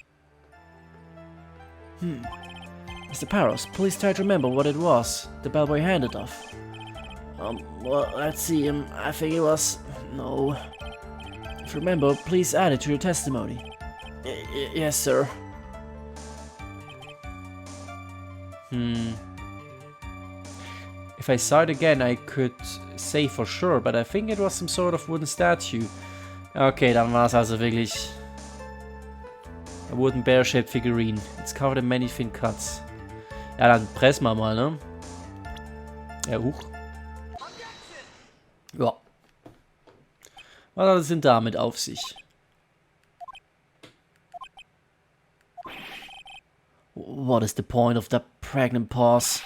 Mr. Paros, please try to remember what it was the bellboy handed off. Well, let's see, I think it was... no... If you remember, please add it to your testimony. Yes, sir. If I saw it again, I could say for sure, but I think it was some sort of wooden statue. Okay, dann war es also wirklich a wooden bear-shaped figurine. It's covered in many thin cuts. Ja, dann pressen wir mal, ne? Ja, huch. Ja. Was hat es denn damit auf sich? What is the point of that pregnant pause?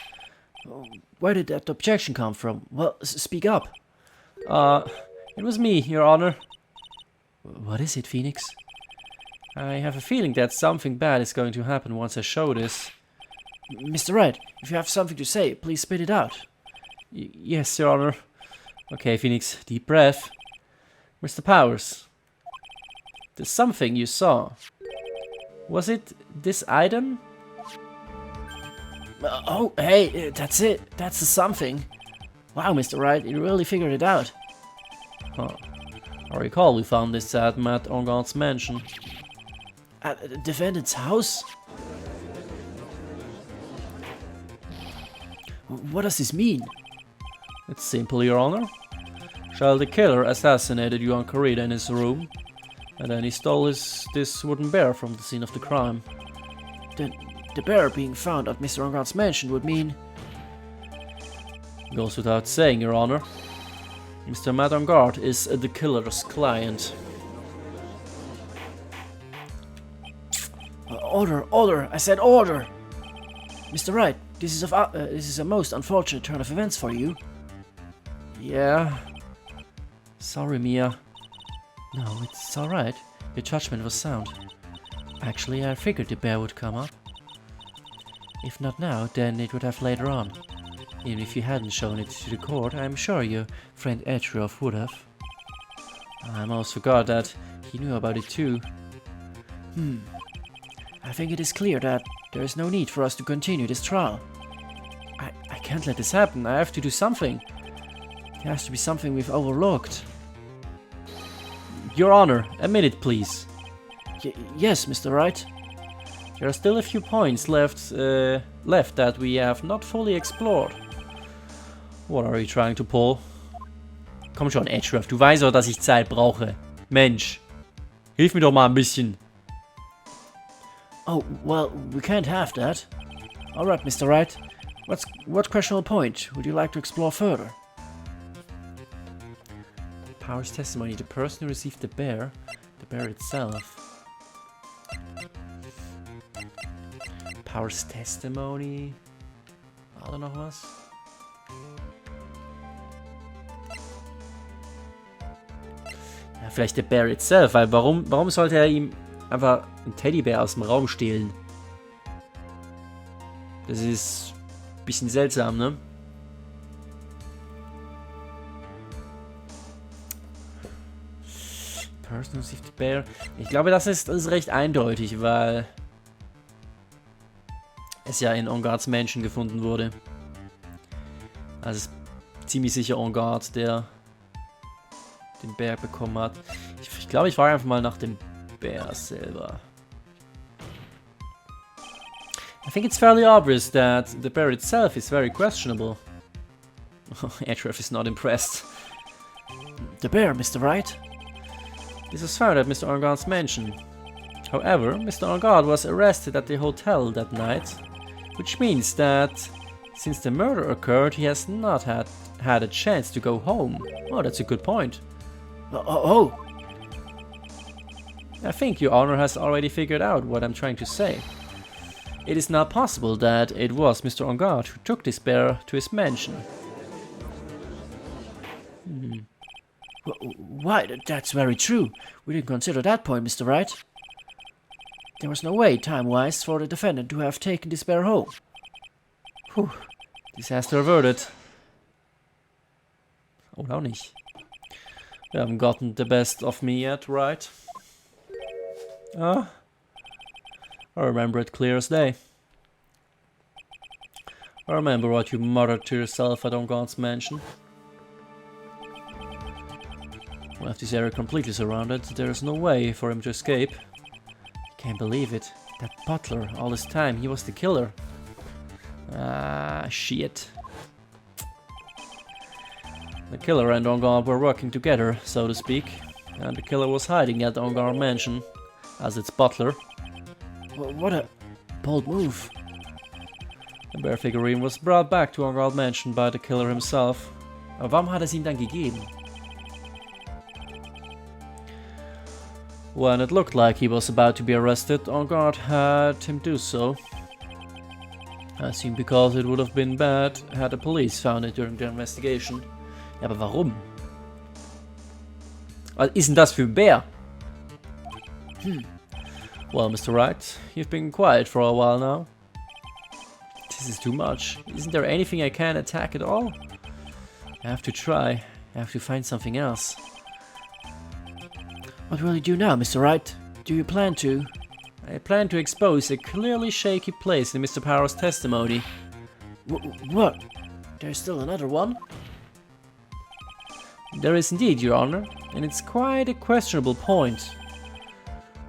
Where did that objection come from? Well, speak up. It was me, Your Honor. What is it, Phoenix? I have a feeling that something bad is going to happen once I show this. Mr. Wright, if you have something to say, please spit it out. Yes, Your Honor. Okay, Phoenix, deep breath. Mr. Powers, the something you saw, was it this item? Oh, hey, that's it. That's the something. Wow, Mr. Wright, you really figured it out. Huh. I recall we found this at Matt Ongart's mansion. At the defendant's house? What does this mean? It's simple, Your Honor. Shall the killer assassinated Yuan Corrida in his room, and then he stole this wooden bear from the scene of the crime. Then the bear being found at Mr. Ongart's mansion would mean... Goes without saying, Your Honor. Mr. Matt Ongart is the killer's client. Order! I said order! Mr. Wright, this is a most unfortunate turn of events for you. Yeah. Sorry, Mia. No, it's alright. Your judgment was sound. Actually, I figured the bear would come up. If not now, then it would have later on. Even if you hadn't shown it to the court, I'm sure your friend Edgeroff would have. I almost forgot that he knew about it too. I think it is clear that there is no need for us to continue this trial. I can't let this happen. I have to do something. There has to be something we've overlooked. Your Honor, a minute, please. Yes, Mr. Wright. There are still a few points left that we have not fully explored. What are you trying to pull? Komm schon, Edgeworth, du weißt doch, dass ich Zeit brauche. Mensch, hilf mir doch mal ein bisschen. Oh, well, we can't have that. Alright, Mr. Wright. What questionable point would you like to explore further? Powers' testimony, the person who received the bear itself. Powers' testimony. War da noch was? Ja, vielleicht der Bear itself, weil warum sollte er ihm einfach einen Teddybär aus dem Raum stehlen? Das ist ein bisschen seltsam, ne? Person received the bear. Ich glaube, das ist recht eindeutig, weil es ja in Ongarts Mansion gefunden wurde. Also es ist ziemlich sicher Ongart, der den Bär bekommen hat. Ich glaube, ich frage einfach mal nach dem Bär selber. I think it's fairly obvious that the bear itself is very questionable. Edgeworth is not impressed. The bear, Mr. Wright? This was found at Mr. Ongart's mansion. However, Mr. Ongart was arrested at the hotel that night, which means that since the murder occurred, he has not had a chance to go home. Oh, that's a good point. Oh! I think Your Honor has already figured out what I'm trying to say. It is not possible that it was Mr. Ongart who took this bear to his mansion. Why, that's very true. We didn't consider that point, Mr. Wright. There was no way, time-wise, for the defendant to have taken this bear home. Puh, Disaster averted. Oder auch nicht. You haven't gotten the best of me yet, right? Ah, I remember it clear as day. I remember what you muttered to yourself at Ongar's mansion. With this area completely surrounded, there is no way for him to escape. Can't believe it. That butler, all this time, he was the killer. Ah, shit. The killer and Ongar were working together, so to speak. And the killer was hiding at the Ongar mansion as its butler. What a bold move. The bear figurine was brought back to Ongar mansion by the killer himself. Aber warum hat es ihm dann gegeben? When it looked like he was about to be arrested, Ongar had him do so. I assume because it would have been bad had the police found it during their investigation. Ja, aber warum? Was ist denn das für ein Bär? Well, Mr. Wright, you've been quiet for a while now. This is too much. Isn't there anything I can attack at all? I have to try. I have to find something else. What will you do now, Mr. Wright? Do you plan to? I plan to expose a clearly shaky place in Mr. Power's testimony. What? There's still another one? There is indeed, Your Honor, and it's quite a questionable point.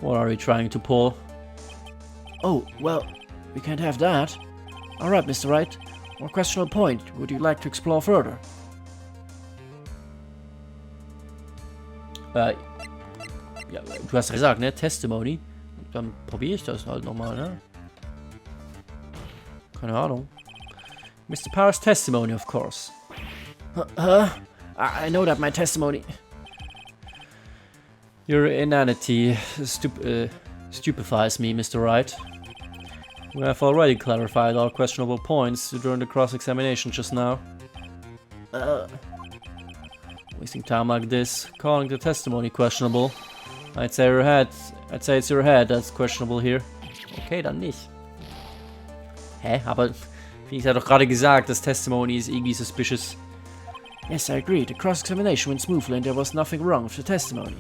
What are you trying to pull? Oh, well, we can't have that. Alright, Mr. Wright. What questionable point would you like to explore further? Ja, du hast gesagt, ne? Testimony. Dann probiere ich das halt nochmal, ne? Keine Ahnung. Mr. Power's testimony, of course. I know that my testimony... Your inanity stupefies me, Mr. Wright. We have already clarified all questionable points during the cross-examination just now. Wasting time like this, calling the testimony questionable. I'd say it's your head that's questionable here. Okay, dann nicht. Hä? Aber Phoenix hat doch gerade gesagt, das Testimony ist irgendwie suspicious. Yes, I agree. The cross-examination went smoothly and there was nothing wrong with the testimony.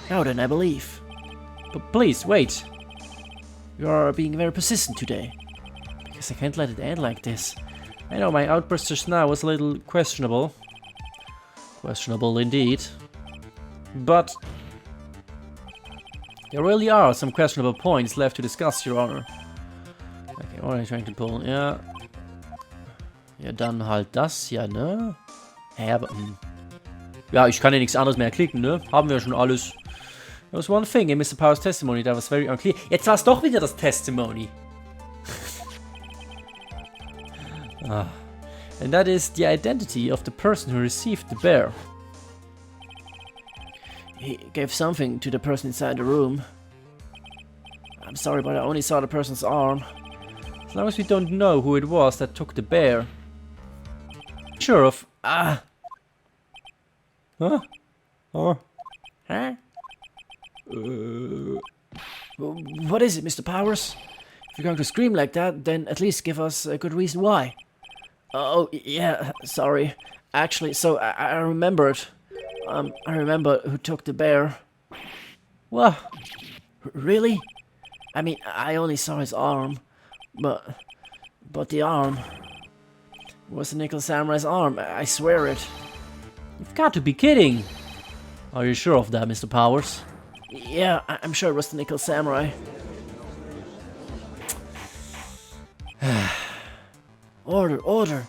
Now then, I believe. But please, wait. You are being very persistent today. Because I can't let it end like this. I know my outburst just now was a little questionable. Questionable indeed. But there really are some questionable points left to discuss, Your Honor. Okay, what are you trying to pull? Ja. Ja, dann halt das, ja, ne? Hä, aber... Ja, ich kann ja nichts anderes mehr klicken, ne? Haben wir schon alles. There was one thing in Mr. Power's testimony that was very unclear. Jetzt war es doch wieder das Testimony. And that is the identity of the person who received the bear. He gave something to the person inside the room. I'm sorry, but I only saw the person's arm. As long as we don't know who it was that took the bear. Sure of... Ah! Huh? Oh. Huh? What is it, Mr. Powers? If you're going to scream like that, then at least give us a good reason why. Oh, yeah, sorry. Actually, so I remembered. I remember who took the bear. What? Really? I mean, I only saw his arm, but the arm was the Nickel Samurai's arm. I swear it. You've got to be kidding. Are you sure of that, Mr. Powers? Yeah, I'm sure it was the Nickel Samurai. Order.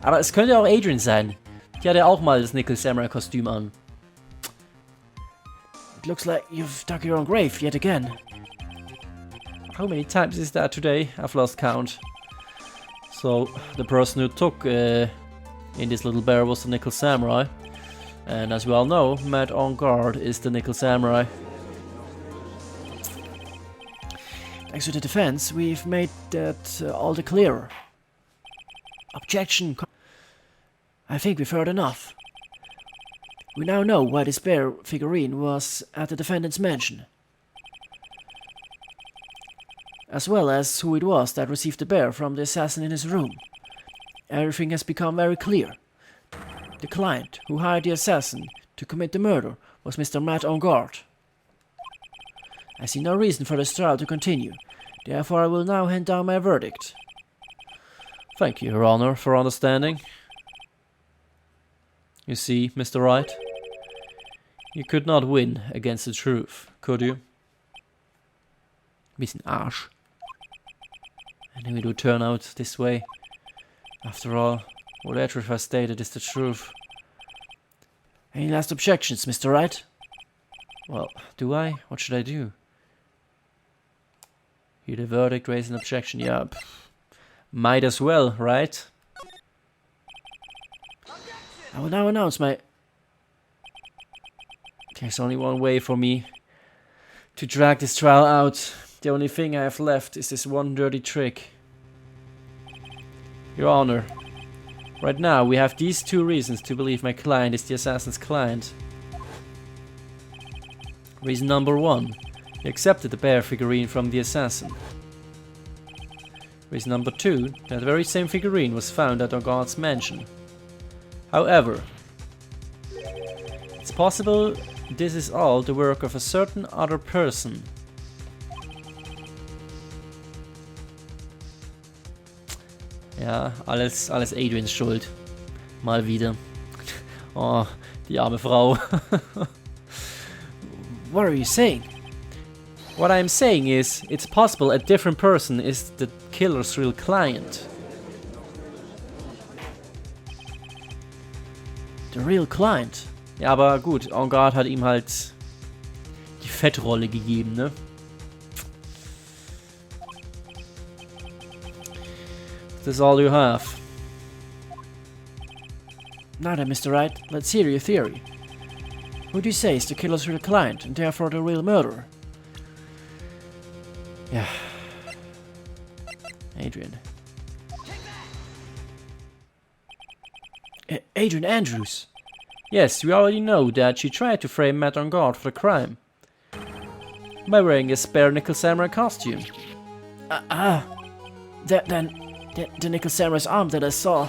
Aber es könnte auch Adrian sein. Die hat ja auch mal das Nickel Samurai Kostüm an. It looks like you've dug your own grave yet again. How many times is that today? I've lost count. So, the person who took in this little bear was the Nickel Samurai. And as we all know, Matt on guard is the Nickel Samurai. Thanks to the defense, we've made that all the clearer. Objection. I think we've heard enough. We now know why this bear figurine was at the defendant's mansion. As well as who it was that received the bear from the assassin in his room. Everything has become very clear. The client who hired the assassin to commit the murder was Mr. Matt on guard. I see no reason for this trial to continue, therefore I will now hand down my verdict. Thank you, Your Honor, for understanding. You see, Mr. Wright, you could not win against the truth, could you? Bisschen Arsch. I knew it would turn out this way. After all, what Edgeworth stated is the truth. Any last objections, Mr. Wright? Well, do I? What should I do? Hear the verdict, raise an objection. Yeah, might as well, right? I will now announce my... There's only one way for me to drag this trial out. The only thing I have left is this one dirty trick. Your Honor, right now we have these two reasons to believe my client is the assassin's client. Reason number 1, he accepted the bear figurine from the assassin. Reason number 2, that very same figurine was found at Orgard's mansion. However, it's possible this is all the work of a certain other person. Ja, alles Adrians Schuld. Mal wieder. Oh, die arme Frau. What are you saying? What I'm saying is, it's possible a different person is the killer's real client. The real client? Ja, aber gut, Orgard hat ihm halt die Fettrolle gegeben, ne? That's all you have. Now then, Mr. Wright, let's hear your theory. Who do you say is the killer's real client, and therefore the real murderer? Yeah. Adrian. Adrian Andrews? Yes, we already know that she tried to frame Matt on guard for the crime. By wearing his bare nickel samurai costume. Then the nickel samurai's arm that I saw.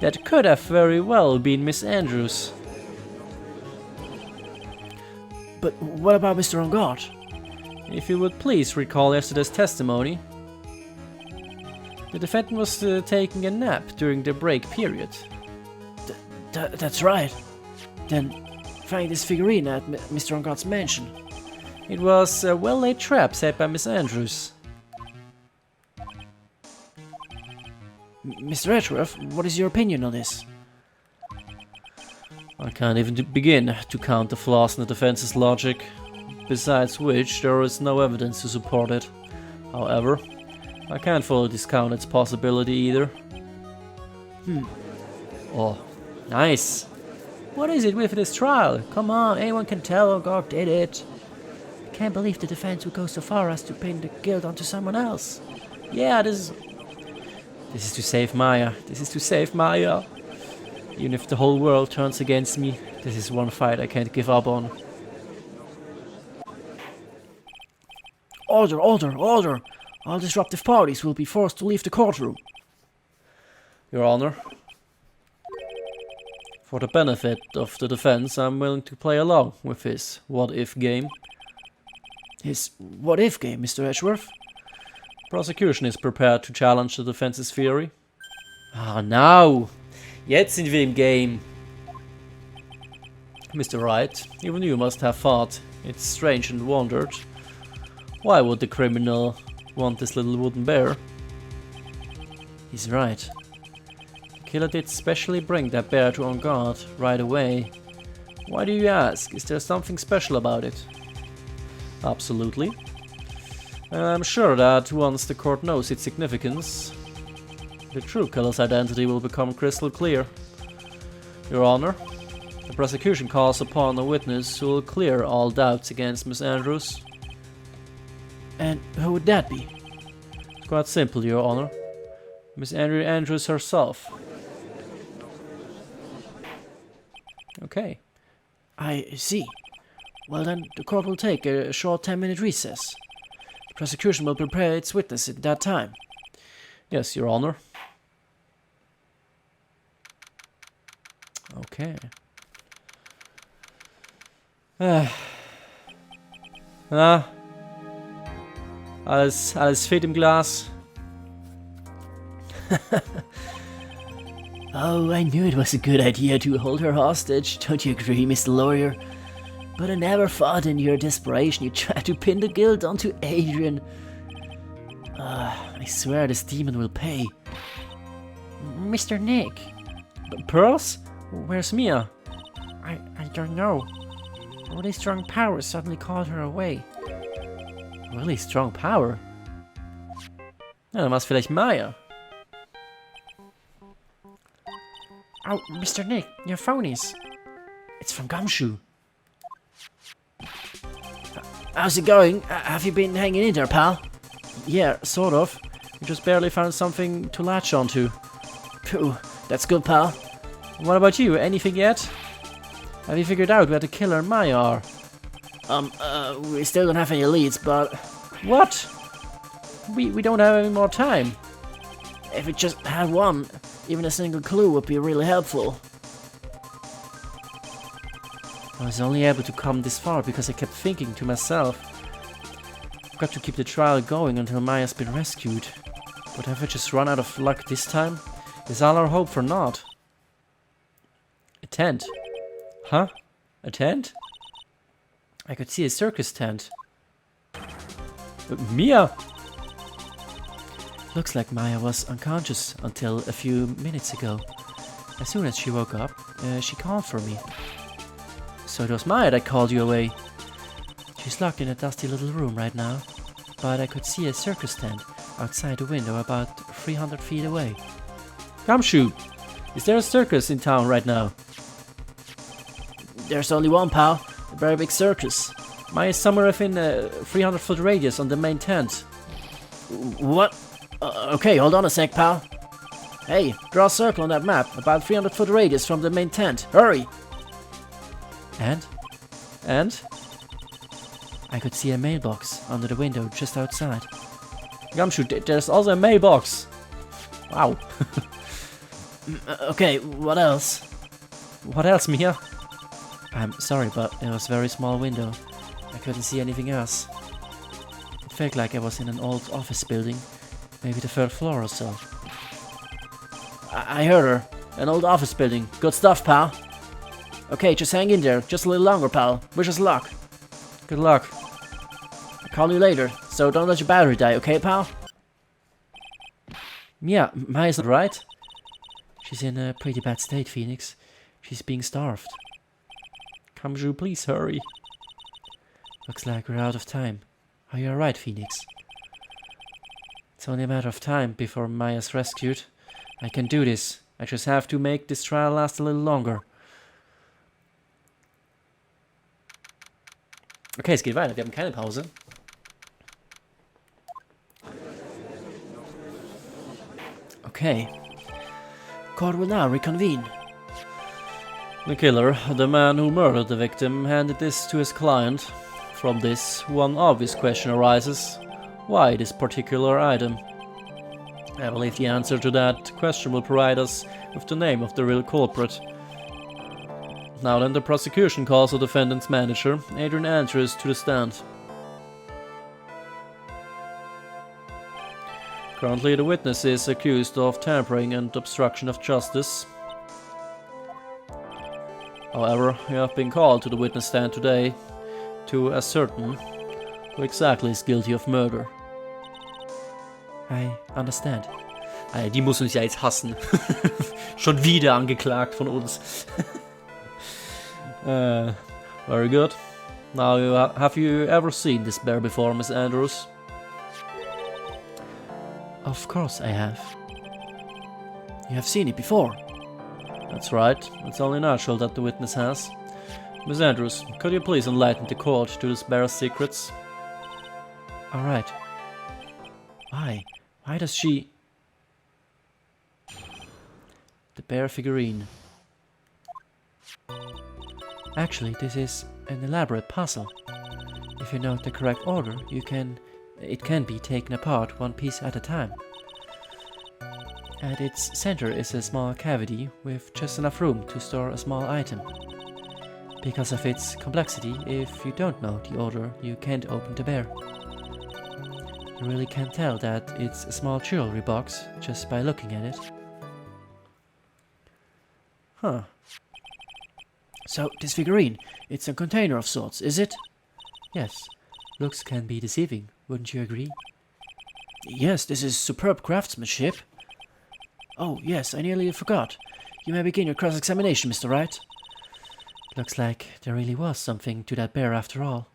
That could have very well been Miss Andrews. But what about Mr. On Guard? If you would please recall yesterday's testimony. The defendant was taking a nap during the break period. That's right. Then find this figurine at Mr. On Guard's mansion. It was a well-laid trap set by Miss Andrews. Mr. Edgeworth, what is your opinion on this? I can't even begin to count the flaws in the defense's logic, besides which there is no evidence to support it. However, I can't fully discount its possibility either. Oh, nice. What is it with this trial? Come on, anyone can tell Orgard did it. I can't believe the defense would go so far as to pin the guilt onto someone else. Yeah, this is to save Maya. This is to save Maya. Even if the whole world turns against me, this is one fight I can't give up on. Order, order, order! All disruptive parties will be forced to leave the courtroom. Your Honor, for the benefit of the defense, I'm willing to play along with his what-if game. His what-if game, Mr. Edgeworth? Prosecution is prepared to challenge the defense's theory. Ah, now! Jetzt sind wir im Game. Mr. Wright, even you must have thought it's strange and wondered. Why would the criminal want this little wooden bear? He's right. The killer did specially bring that bear to On Guard right away. Why do you ask? Is there something special about it? Absolutely. I'm sure that once the court knows its significance, the true killer's identity will become crystal clear. Your Honor, the prosecution calls upon a witness who will clear all doubts against Miss Andrews. And who would that be? It's quite simple, Your Honor. Miss Andrews herself. Okay. I see. Well then, the court will take a short 10-minute recess. The prosecution will prepare its witness at that time. Yes, Your Honor. Okay. Na? Alles fit im Glas? Oh, I knew it was a good idea to hold her hostage, don't you agree, Mr. Lawyer? But I never thought in your desperation you tried to pin the guilt onto Adrian. I swear this demon will pay. Mr. Nick. Pearls? Where's Mia? I don't know. Really strong power suddenly called her away. Really strong power? Ja, dann war's vielleicht Maya. Oh, Mr. Nick, your phone is. It's from Gumshoe. How's it going? Have you been hanging in there, pal? Yeah, sort of. We just barely found something to latch onto. Phew, that's good, pal. What about you? Anything yet? Have you figured out where the killer and Maya are? We still don't have any leads, but... What? We don't have any more time. If we just had one, even a single clue would be really helpful. I was only able to come this far because I kept thinking to myself, I've got to keep the trial going until Maya's been rescued. But have I just run out of luck this time? Is all our hope for naught? A tent? Huh? A tent? I could see a circus tent. Mia! Looks like Maya was unconscious until a few minutes ago. As soon as she woke up, she called for me. So it was Maya that called you away. She's locked in a dusty little room right now, but I could see a circus tent outside the window about 300 feet away. Gumshoe! Is there a circus in town right now? There's only one, pal. A very big circus. Maya's somewhere within a 300-foot radius on the main tent. What? Okay, hold on a sec, pal. Hey, draw a circle on that map, about 300-foot radius from the main tent. Hurry! And? I could see a mailbox under the window just outside. Gumshoe, there's also a mailbox. Wow. Okay, what else? What else, Mia? I'm sorry, but it was a very small window. I couldn't see anything else. It felt like I was in an old office building, maybe the 3rd floor or so. I heard her. An old office building. Good stuff, pal. Okay, just hang in there. Just a little longer, pal. Wish us luck. Good luck. I'll call you later, so don't let your battery die, okay, pal? Mia, Maya's not right? She's in a pretty bad state, Phoenix. She's being starved. Gumshoe, please hurry. Looks like we're out of time. Are you alright, Phoenix? It's only a matter of time before Maya's rescued. I can do this. I just have to make this trial last a little longer. Okay, es geht weiter. Wir haben keine Pause. Okay. Court will now reconvene. The killer, the man who murdered the victim, handed this to his client. From this, one obvious question arises. Why this particular item? I believe the answer to that question will provide us with the name of the real culprit. Now then, the prosecution calls the defendant's manager, Adrian Andrews, to the stand. Currently, the witness is accused of tampering and obstruction of justice. However, you have been called to the witness stand today to ascertain who exactly is guilty of murder. I understand. Die muss uns ja jetzt hassen. Schon wieder angeklagt von uns. Very good. Now, have you ever seen this bear before, Miss Andrews? Of course I have. You have seen it before? That's right. It's only natural that the witness has. Miss Andrews, could you please enlighten the court to this bear's secrets? Alright. Why? Why does she... The bear figurine. Actually, this is an elaborate puzzle. If you note the correct order, it can be taken apart one piece at a time. At its center is a small cavity with just enough room to store a small item. Because of its complexity, if you don't know the order, you can't open the bear. You really can't tell that it's a small jewelry box just by looking at it. Huh. So, this figurine, it's a container of sorts, is it? Yes. Looks can be deceiving, wouldn't you agree? Yes, this is superb craftsmanship. Oh, yes, I nearly forgot. You may begin your cross-examination, Mr. Wright. Looks like there really was something to that bear after all.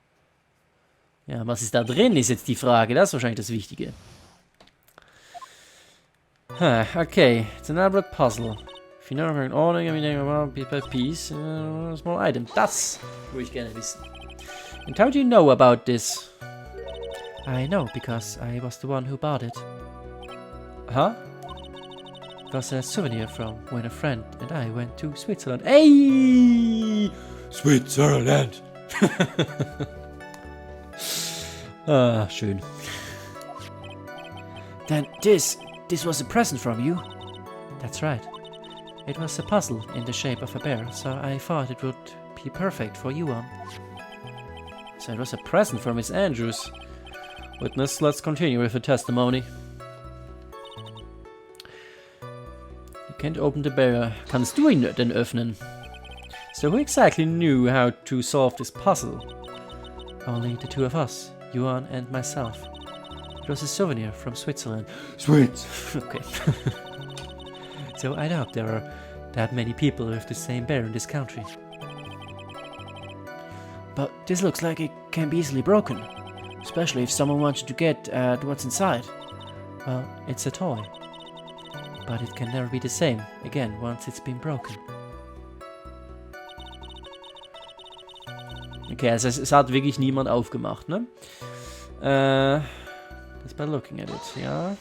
Ja, was ist da drin, ist jetzt die Frage. Das ist wahrscheinlich das Wichtige. Okay, it's an elaborate puzzle. If you know in ordering, everything about piece by piece, a small item. Das würde ich gerne wissen. And how do you know about this? I know because I was the one who bought it. Huh? It was a souvenir from when a friend and I went to Switzerland. Hey! Switzerland! Ah, schön. Then this was a present from you? That's right. It was a puzzle in the shape of a bear, so I thought it would be perfect for Yuan. So it was a present from Miss Andrews. Witness, let's continue with the testimony. You can't open the bear. Kannst du ihn denn öffnen? So who exactly knew how to solve this puzzle? Only the two of us, Yuan and myself. It was a souvenir from Switzerland. Sweet! Okay. So I doubt there are that many people with the same bear in this country. But this looks like it can be easily broken, especially if someone wants to get at what's inside. Well, it's a toy, but it can never be the same again once it's been broken. Okay, also es hat wirklich niemand aufgemacht, ne? Just by looking at it, yeah.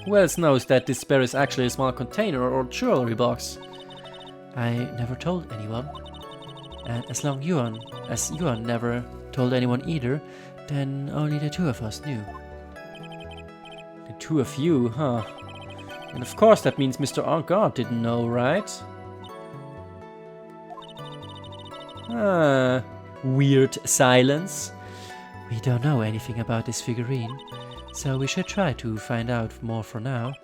Who else knows that this bear is actually a small container or jewelry box? I never told anyone. And as Yuan never told anyone either, then only the two of us knew. The two of you, huh? And of course that means Mr. Argard didn't know, right? Ah, weird silence. We don't know anything about this figurine, so we should try to find out more for now.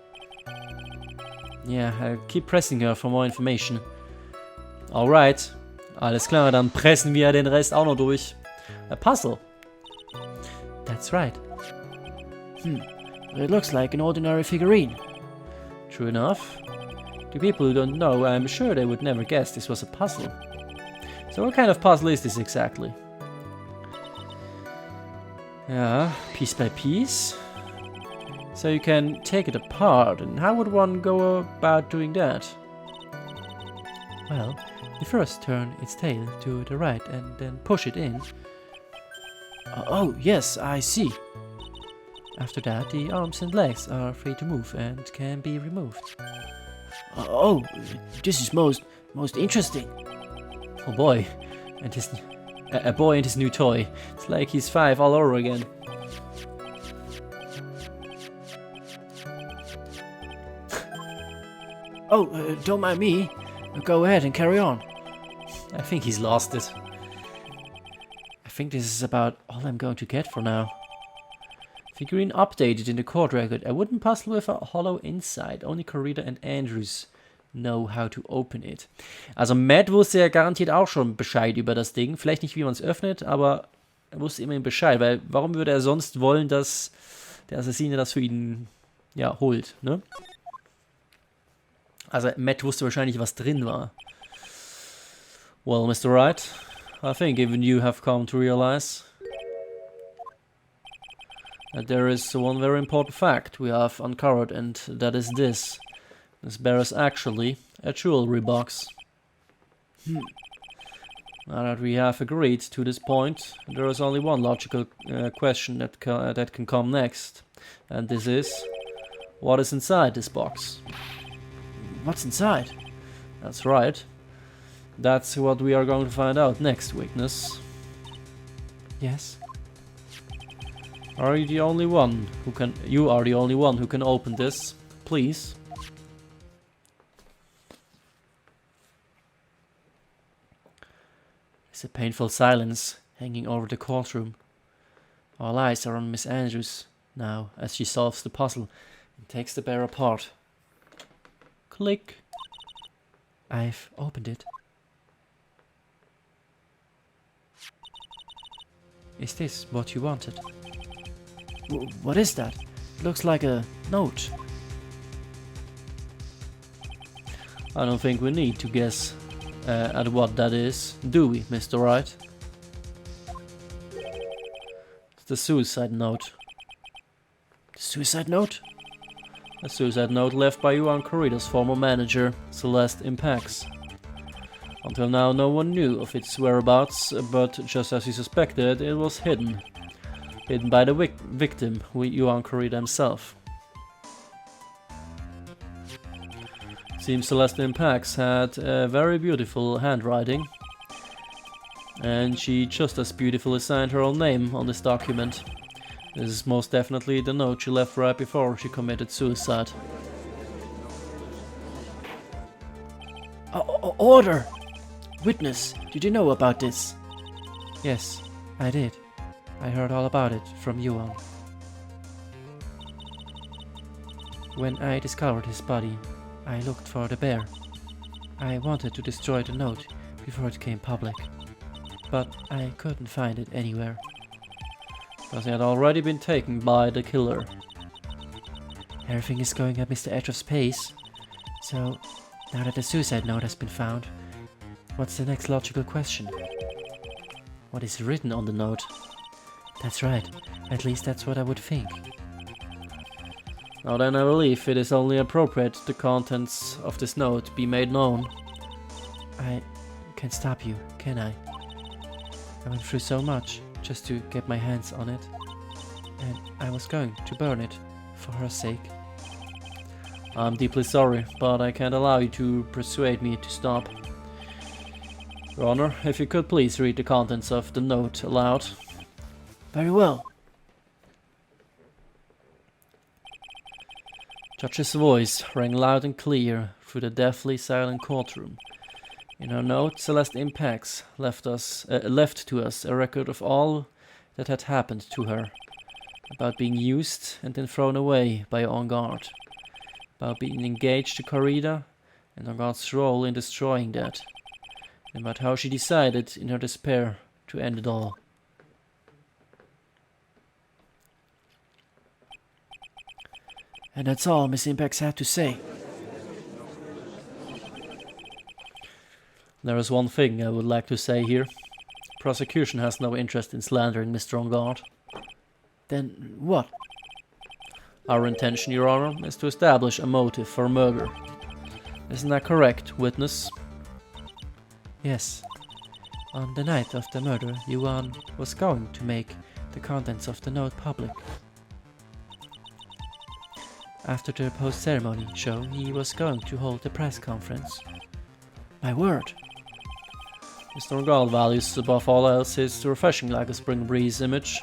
Yeah, I'll keep pressing her for more information. Alright. Alles klar, dann pressen wir den Rest auch noch durch. A puzzle. That's right. It looks like an ordinary figurine. True enough. To people who don't know, I'm sure they would never guess this was a puzzle. So what kind of puzzle is this exactly? Yeah, piece by piece. So you can take it apart, and how would one go about doing that? Well, you first turn its tail to the right and then push it in. Oh, yes, I see. After that, the arms and legs are free to move and can be removed. Oh, this is most interesting. Oh boy, and a boy and his new toy. It's like he's 5 all over again. Oh, don't mind me. Go ahead and carry on. I think he's lost it. I think this is about all I'm going to get for now. Figurine updated in the court record. A wooden puzzle with a hollow inside. Only Corrida and Andrews know how to open it. Also Matt wusste ja garantiert auch schon Bescheid über das Ding. Vielleicht nicht, wie man es öffnet, aber er wusste immerhin Bescheid. Weil warum würde er sonst wollen, dass der Assassine das für ihn, ja, holt, ne? Also Matt wusste wahrscheinlich, was drin war. Well, Mr. Wright, I think even you have come to realize that there is one very important fact we have uncovered, and that is this. This bear is actually a jewelry box. Now that we have agreed to this point, there is only one logical question that can come next. And this is, what is inside this box? What's inside? That's right. That's what we are going to find out next, witness. Yes? Are you the only one who can... You are the only one who can open this, please. There's a painful silence hanging over the courtroom. All eyes are on Miss Andrews now as she solves the puzzle and takes the bear apart. Click. I've opened it. Is this what you wanted? What is that? It looks like a note. I don't think we need to guess at what that is, do we, Mr. Wright? It's the suicide note. The suicide note? A suicide note left by Johan Corrida's former manager, Celeste Impax. Until now, no one knew of its whereabouts, but just as he suspected, it was hidden. Hidden by the victim, Johan Corrida himself. Seems Celeste Impax had a very beautiful handwriting, and she just as beautifully signed her own name on this document. This is most definitely the note she left right before she committed suicide. Order! Witness, did you know about this? Yes, I did. I heard all about it from Johan. When I discovered his body, I looked for the bear. I wanted to destroy the note before it came public, but I couldn't find it anywhere. Because it had already been taken by the killer. Everything is going at Mr. Etrof's pace, so now that the suicide note has been found, what's the next logical question? What is written on the note? That's right, at least that's what I would think. Now then, I believe it is only appropriate the contents of this note be made known. I can't stop you, can I? I went through so much just to get my hands on it, and I was going to burn it for her sake. I'm deeply sorry, but I can't allow you to persuade me to stop. Your Honor, if you could please read the contents of the note aloud. Very well. Judge's voice rang loud and clear through the deathly silent courtroom. In her note, Celeste Impax left to us a record of all that had happened to her, about being used and then thrown away by En Garde, about being engaged to Corrida and En Garde's role in destroying that, and about how she decided in her despair to end it all. And that's all Miss Impax had to say. There is one thing I would like to say here. Prosecution has no interest in slandering Mr. En Garde. Then what? Our intention, Your Honor, is to establish a motive for murder. Isn't that correct, witness? Yes. On the night of the murder, Johan was going to make the contents of the note public. After the post-ceremony show, he was going to hold a press conference. My word! Mr. En Garde values above all else his refreshing like a spring breeze image,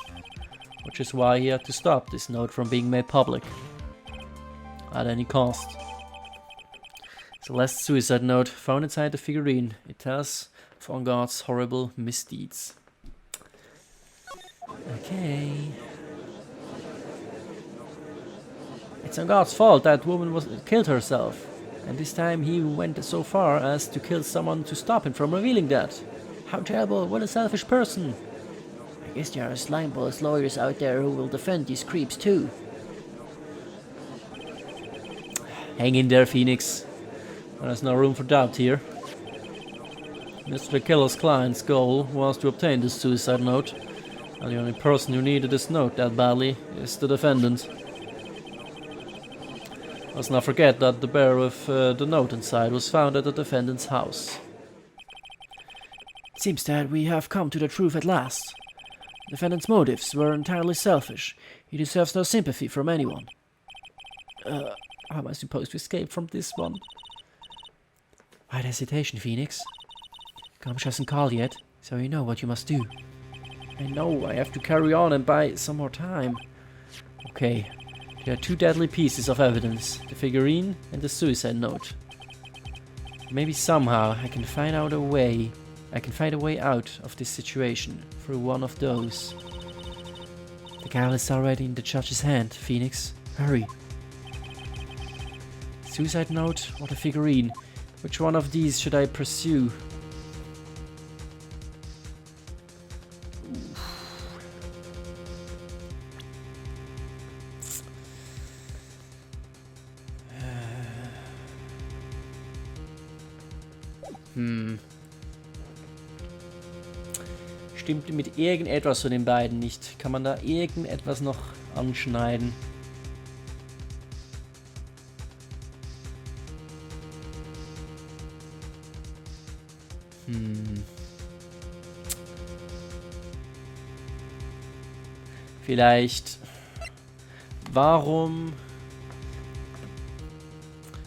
which is why he had to stop this note from being made public. At any cost. Celeste's suicide note found inside the figurine. It tells of En Garde's horrible misdeeds. Okay. It's En Garde's fault that woman killed herself. And this time he went so far as to kill someone to stop him from revealing that. How terrible, what a selfish person. I guess there are slimeballs lawyers out there who will defend these creeps too. Hang in there, Phoenix. There's no room for doubt here. Mr. the Killer's client's goal was to obtain this suicide note, and the only person who needed this note that badly is the defendant. Let's not forget that the bear with the note inside was found at the defendant's house. It seems that we have come to the truth at last. The defendant's motives were entirely selfish. He deserves no sympathy from anyone. How am I supposed to escape from this one? Why hesitation, Phoenix? Gumsh hasn't called yet, so you know what you must do. I know, I have to carry on and buy some more time. Okay. There are two deadly pieces of evidence, the figurine and the suicide note. Maybe somehow I can find out a way I can find a way out of this situation through one of those. The gavel is already in the judge's hand, Phoenix. Hurry. Suicide note or the figurine? Which one of these should I pursue? Stimmt mit irgendetwas von den beiden nicht. Kann man da irgendetwas noch anschneiden? Vielleicht. Warum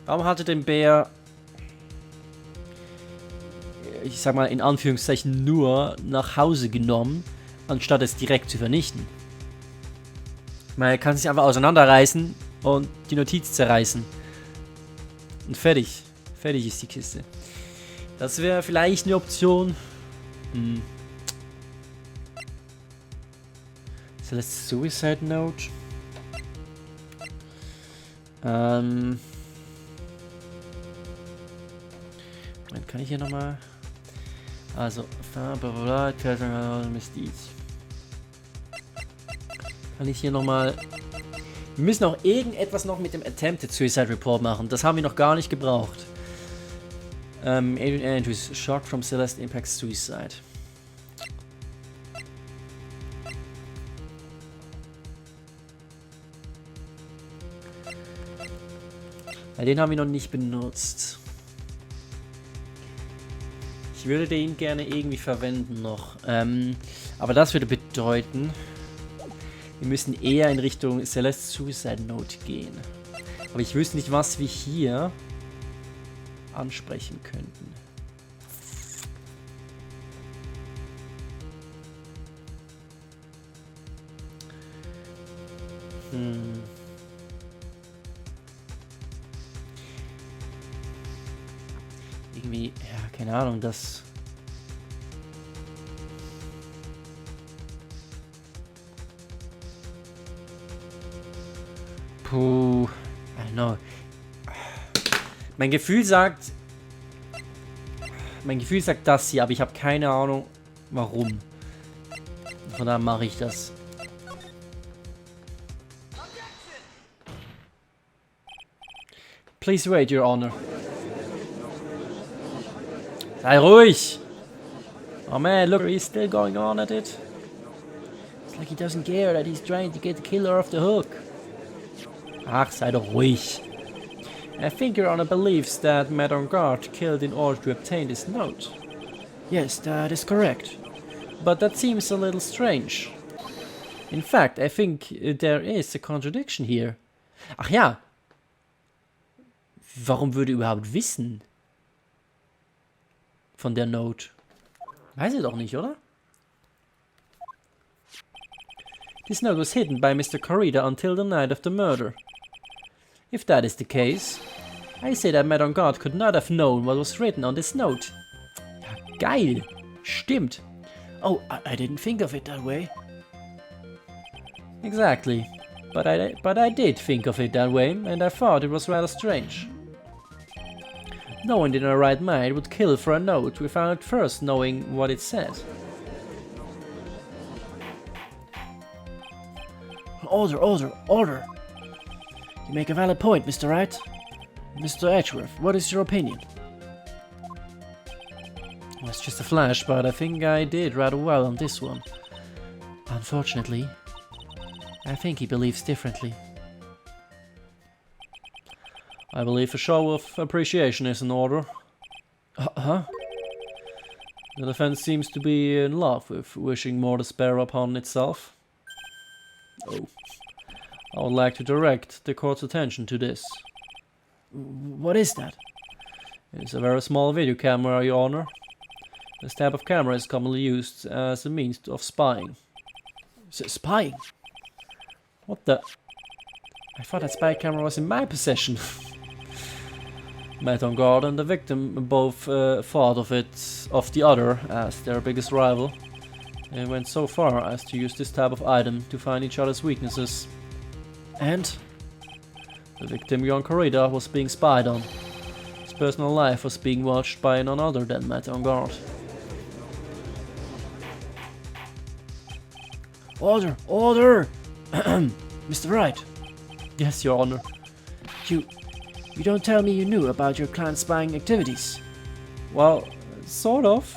hatte den Bär, ich sag mal in Anführungszeichen, nur nach Hause genommen, anstatt es direkt zu vernichten? Man kann sich einfach auseinanderreißen und die Notiz zerreißen. Und fertig. Fertig ist die Kiste. Das wäre vielleicht eine Option. Celeste's Suicide Note. Dann kann ich hier nochmal. Also, kann ich hier nochmal. Wir müssen auch irgendetwas noch mit dem Attempted Suicide Report machen. Das haben wir noch gar nicht gebraucht. Adrian Andrews, shocked from Celeste impacts suicide. Ja, den haben wir noch nicht benutzt. Ich würde den gerne irgendwie verwenden noch. Aber das würde bedeuten, wir müssen eher in Richtung Celeste's Suicide Note gehen. Aber ich wüsste nicht, was wir hier ansprechen könnten. Irgendwie, ja, keine Ahnung, das. Puh, I don't know. Mein Gefühl sagt das hier, aber ich habe keine Ahnung, warum. Von daher mache ich das. Please wait, Your Honor. Sei ruhig! Oh man, look, he's still going on at it. It's like he doesn't care that he's trying to get the killer off the hook. Ach, sei doch ruhig. I think Your Honor believes that Madame Guard killed in order to obtain this note. Yes, that is correct. But that seems a little strange. In fact, I think there is a contradiction here. Ach ja. Warum würde er überhaupt wissen von der Note? Weiß er doch nicht, oder? This note was hidden by Mr. Corrida until the night of the murder. If that is the case, I say that Madame Guard could not have known what was written on this note. Ja, geil. Stimmt. Oh, I didn't think of it that way. Exactly. But I did think of it that way, and I thought it was rather strange. No one in their right mind would kill for a note without first knowing what it said. Order, order, order! You make a valid point, Mr. Wright. Mr. Edgeworth, what is your opinion? Well, it's just a flash, but I think I did rather well on this one. Unfortunately, I think he believes differently. I believe a show of appreciation is in order. Huh? The defense seems to be in love with wishing more to spare upon itself. Oh. I would like to direct the court's attention to this. What is that? It's a very small video camera, Your Honor. This type of camera is commonly used as a means of spying. Spying? What the? I thought that spy camera was in my possession. Matt on guard and the victim both thought of the other as their biggest rival. They went so far as to use this type of item to find each other's weaknesses. And? The victim, young Corrida, was being spied on. His personal life was being watched by none other than Matt on guard. Order! Order! Mr. Wright. Yes, Your Honor. You don't tell me you knew about your clan spying activities. Well, sort of.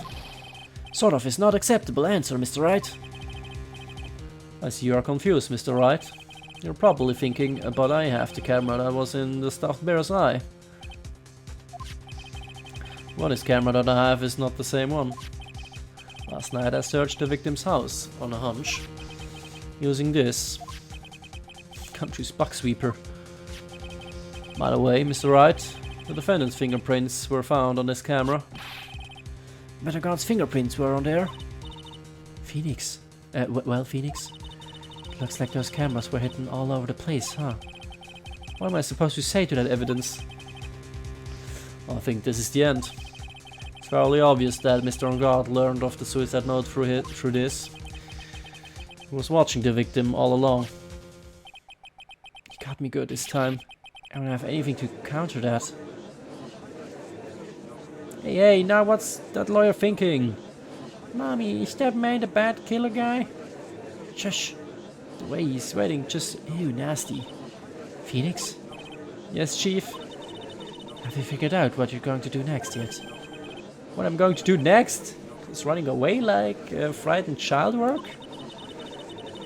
Sort of is not acceptable answer, Mr. Wright. I see you are confused, Mr. Wright. You're probably thinking, but I have the camera that was in the stuffed bear's eye. Well, this camera that I have is not the same one. Last night I searched the victim's house on a hunch, using this country's buck sweeper. By the way, Mr. Wright, the defendant's fingerprints were found on this camera. Metagard's fingerprints were on there. Phoenix. Well, Phoenix. Looks like those cameras were hidden all over the place, huh? What am I supposed to say to that evidence? I think this is the end. It's fairly obvious that Mr. On Guard learned of the suicide note through this. He was watching the victim all along. He got me good this time. I don't have anything to counter that. Hey, now what's that lawyer thinking? Mommy, is that man the bad killer guy? Shush. The way he's sweating, just ew, nasty. Phoenix? Yes, Chief? Have you figured out what you're going to do next yet? What I'm going to do next? Is running away like frightened child work?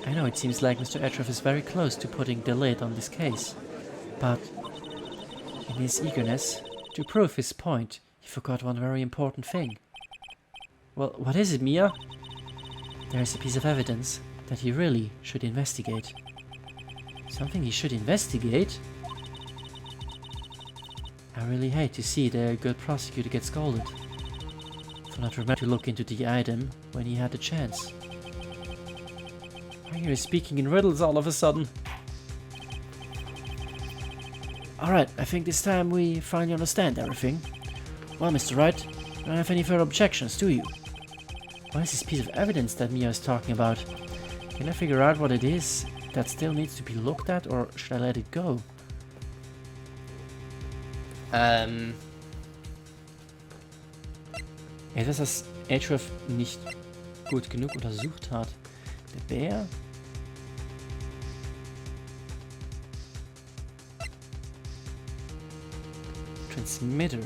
I know it seems like Mr. Etroff is very close to putting the lid on this case, but in his eagerness to prove his point, he forgot one very important thing. Well, what is it, Mia? There is a piece of evidence that he really should investigate. Something he should investigate? I really hate to see the good prosecutor get scolded for not remembering to look into the item when he had the chance. Why are you speaking in riddles all of a sudden? Alright, I think this time we finally understand everything. Well, Mr. Wright, you don't have any further objections, do you? What is this piece of evidence that Mia is talking about? Can I figure out what it is that still needs to be looked at, or should I let it go? Etwas, das Etroff nicht gut genug untersucht hat. Der Bär? Transmitter.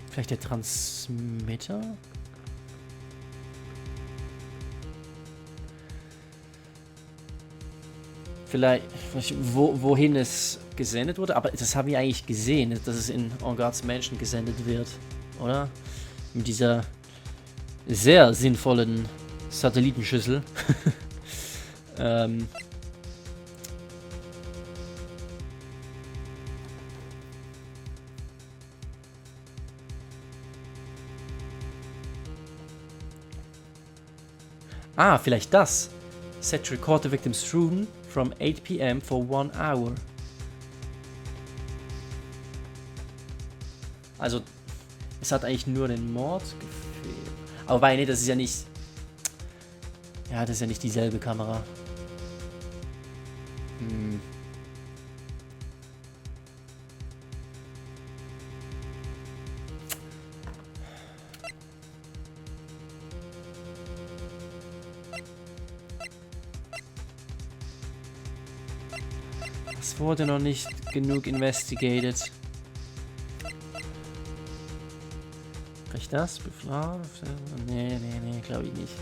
Vielleicht der Transmitter? Vielleicht, wohin es gesendet wurde, aber das haben wir eigentlich gesehen, dass es in En Gardes Mansion gesendet wird, oder? Mit dieser sehr sinnvollen Satellitenschüssel. Ah, vielleicht das. Set to record the victim's room from 8 p.m. for 1 hour. Also, es hat eigentlich nur den Mord gefehlt. Aber nee, das ist ja nicht... Ja, das ist ja nicht dieselbe Kamera. Es wurde noch nicht genug investigated. Vielleicht das? Nee, glaube ich nicht.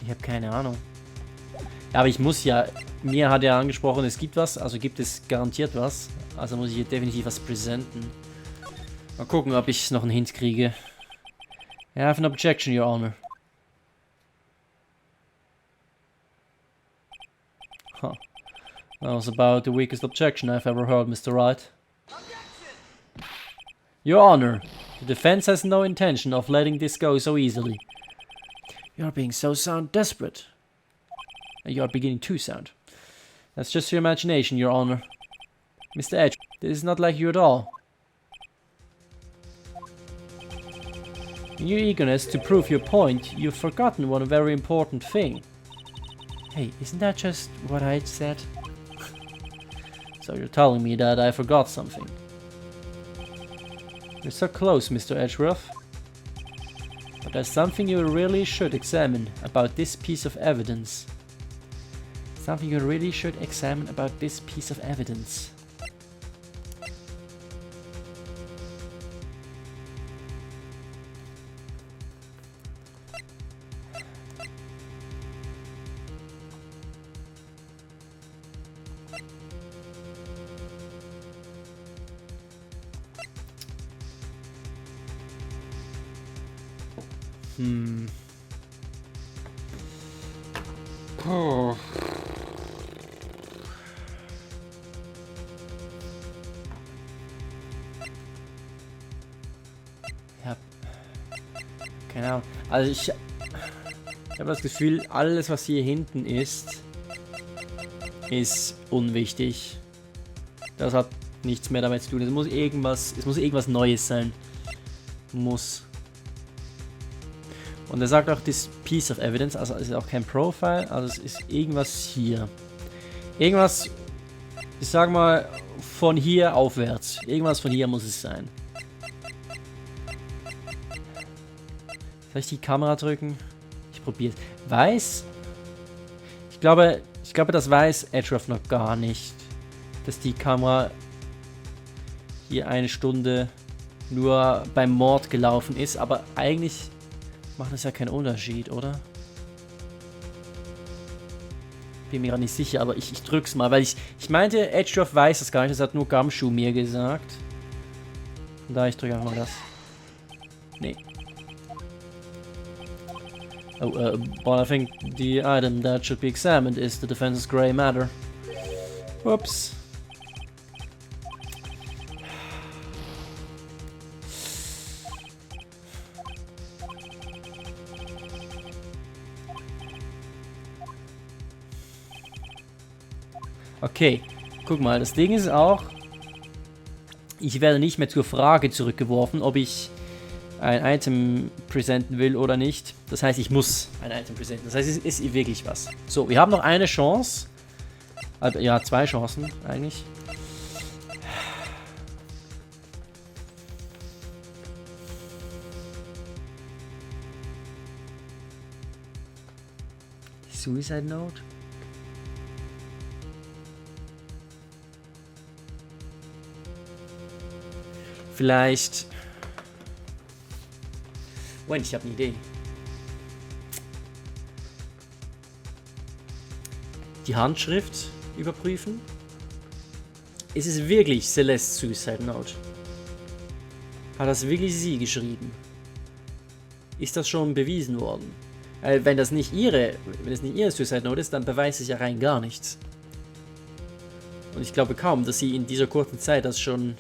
Ich habe keine Ahnung. Ja, aber ich muss ja... Mir hat er angesprochen, es gibt was, also gibt es garantiert was. Also muss ich hier definitiv was präsenten. Mal gucken, ob ich noch einen Hint kriege. I have an objection, Your Honor. Huh. That was about the weakest objection I've ever heard, Mr. Wright. Your Honor, the defense has no intention of letting this go so easily. You're being so desperate. You're beginning to sound. That's just your imagination, Your Honor. Mr. Edge, this is not like you at all. In your eagerness to prove your point, you've forgotten one very important thing. Hey, isn't that just what I said? So you're telling me that I forgot something. You're so close, Mr. Edgeworth. But there's something you really should examine about this piece of evidence. Something you really should examine about this piece of evidence. Oh. Ja. Keine Ahnung. Also ich habe das Gefühl, alles was hier hinten ist unwichtig. Das hat nichts mehr damit zu tun. Es muss irgendwas Neues sein. Muss. Und er sagt auch, this piece of evidence, also es ist auch kein Profile, also es ist irgendwas hier. Irgendwas, ich sag mal, von hier aufwärts. Irgendwas von hier muss es sein. Soll ich die Kamera drücken? Ich probiere es. Weiß? Ich glaube, das weiß Edgeworth noch gar nicht. Dass die Kamera hier eine Stunde nur beim Mord gelaufen ist, aber eigentlich macht das ja keinen Unterschied, oder? Bin mir gerade nicht sicher, aber ich drück's mal, weil ich meinte, Edgeworth weiß das gar nicht, das hat nur Gumshoe mir gesagt. Von daher, ich drücke einfach mal das. Nee. Oh, but I think the item that should be examined is the defense's grey matter. Whoops. Okay, guck mal, das Ding ist auch, ich werde nicht mehr zur Frage zurückgeworfen, ob ich ein Item präsentieren will oder nicht. Das heißt, ich muss ein Item präsentieren. Das heißt, es ist wirklich was. So, wir haben noch eine Chance. Also, ja, 2 Chancen eigentlich. Die Suicide Note? Vielleicht. Moment, ich habe eine Idee. Die Handschrift überprüfen. Ist es wirklich Celeste's Suicide Note? Hat das wirklich sie geschrieben? Ist das schon bewiesen worden? Wenn das nicht ihre Suicide Note ist, dann beweist es ja rein gar nichts. Und ich glaube kaum, dass sie in dieser kurzen Zeit das schon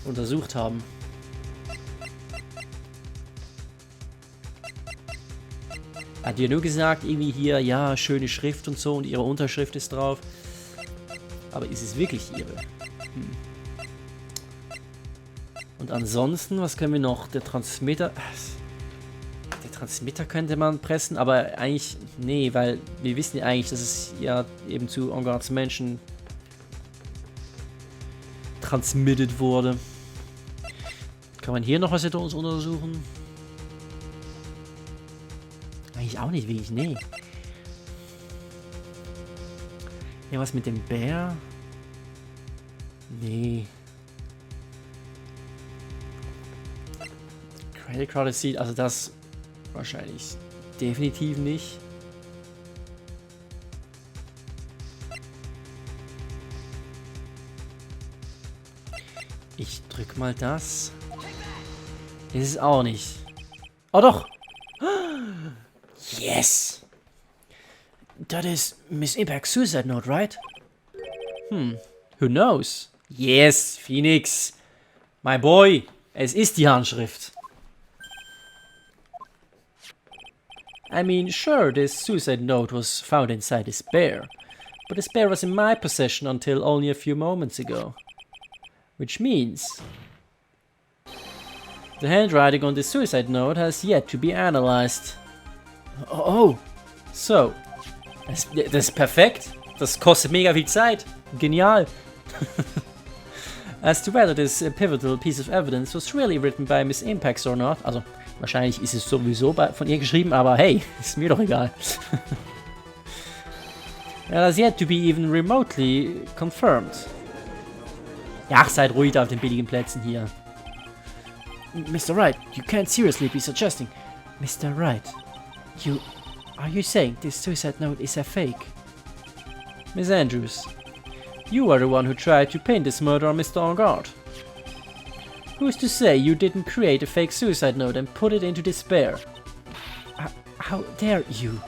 untersucht haben. Hat ihr nur gesagt, irgendwie hier, ja, schöne Schrift und so und ihre Unterschrift ist drauf. Aber ist es wirklich ihre? Und ansonsten, was können wir noch? Der Transmitter. Der Transmitter könnte man pressen, aber eigentlich, nee, weil wir wissen ja eigentlich, dass es ja eben zu Engards Menschen transmitted wurde. Kann man hier noch was hinter uns untersuchen? Eigentlich auch nicht wirklich, nee. Irgendwas mit dem Bär? Nee. Credit Card Receipt, also das wahrscheinlich definitiv nicht. Ich drück mal das. Ist es auch nicht. Oh doch! Yes! That is Miss Impact's suicide note, right? Who knows? Yes, Phoenix. My boy, es ist die Handschrift. I mean, sure, this suicide note was found inside this bear, but this bear was in my possession until only a few moments ago. Which means the handwriting on this suicide note has yet to be analyzed. Oh, So, das ist perfekt. Das kostet mega viel Zeit. Genial. As to whether this pivotal piece of evidence was really written by Miss Impacts or not, also wahrscheinlich ist es sowieso von ihr geschrieben, aber hey, ist mir doch egal. It has yet to be even remotely confirmed. Ja, seid ruhig da auf den billigen Plätzen hier. Mr. Wright, you can't seriously be suggesting. Mr. Wright, are you saying this suicide note is a fake? Miss Andrews, you are the one who tried to pin this murder on Mr. Engard. Who's to say you didn't create a fake suicide note and put it into this bear? How dare you?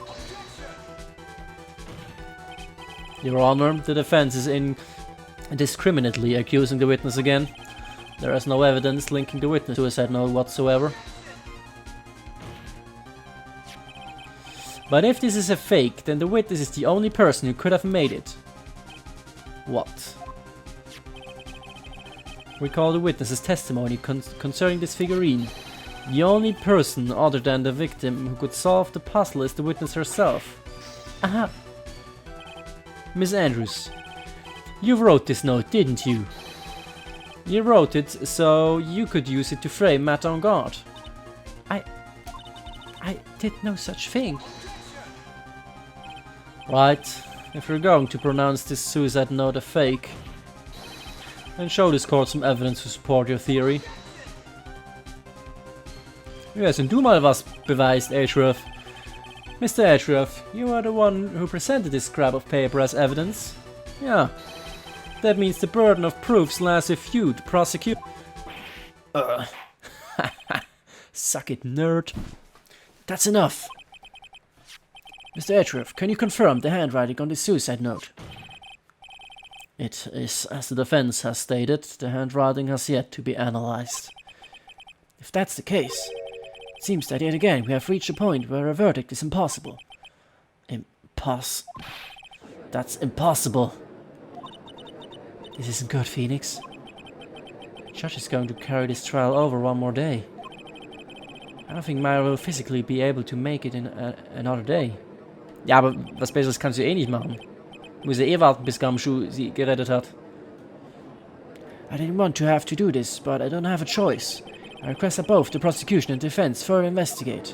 Your Honor, the defense is indiscriminately accusing the witness again. There is no evidence linking the witness to a suicide note whatsoever. But if this is a fake, then the witness is the only person who could have made it. What? Recall the witness's testimony concerning this figurine. The only person other than the victim who could solve the puzzle is the witness herself. Aha! Miss Andrews, you wrote this note, didn't you? You wrote it so you could use it to frame Matt on guard. I did no such thing. Right, if you're going to pronounce this suicide note a fake, then show this court some evidence to support your theory. Yes, und du mal was beweist, Ashraf. Mr. Ashraf, you are the one who presented this scrap of paper as evidence. Yeah. That means the burden of proofs lies with you, the prosecutor. Suck it, nerd. That's enough. Mr. Ashraf, can you confirm the handwriting on this suicide note? It is, as the defense has stated, the handwriting has yet to be analyzed. If that's the case, it seems that yet again we have reached a point where a verdict is impossible. That's impossible. This isn't good, Phoenix. The judge is going to carry this trial over one more day. I don't think Myra will physically be able to make it in another day. Ja, aber was Besseres kannst du eh nicht machen. Muss ja eh warten, bis Gumshoe sie gerettet hat. I didn't want to have to do this, but I don't have a choice. I request that both the prosecution and defense further investigate.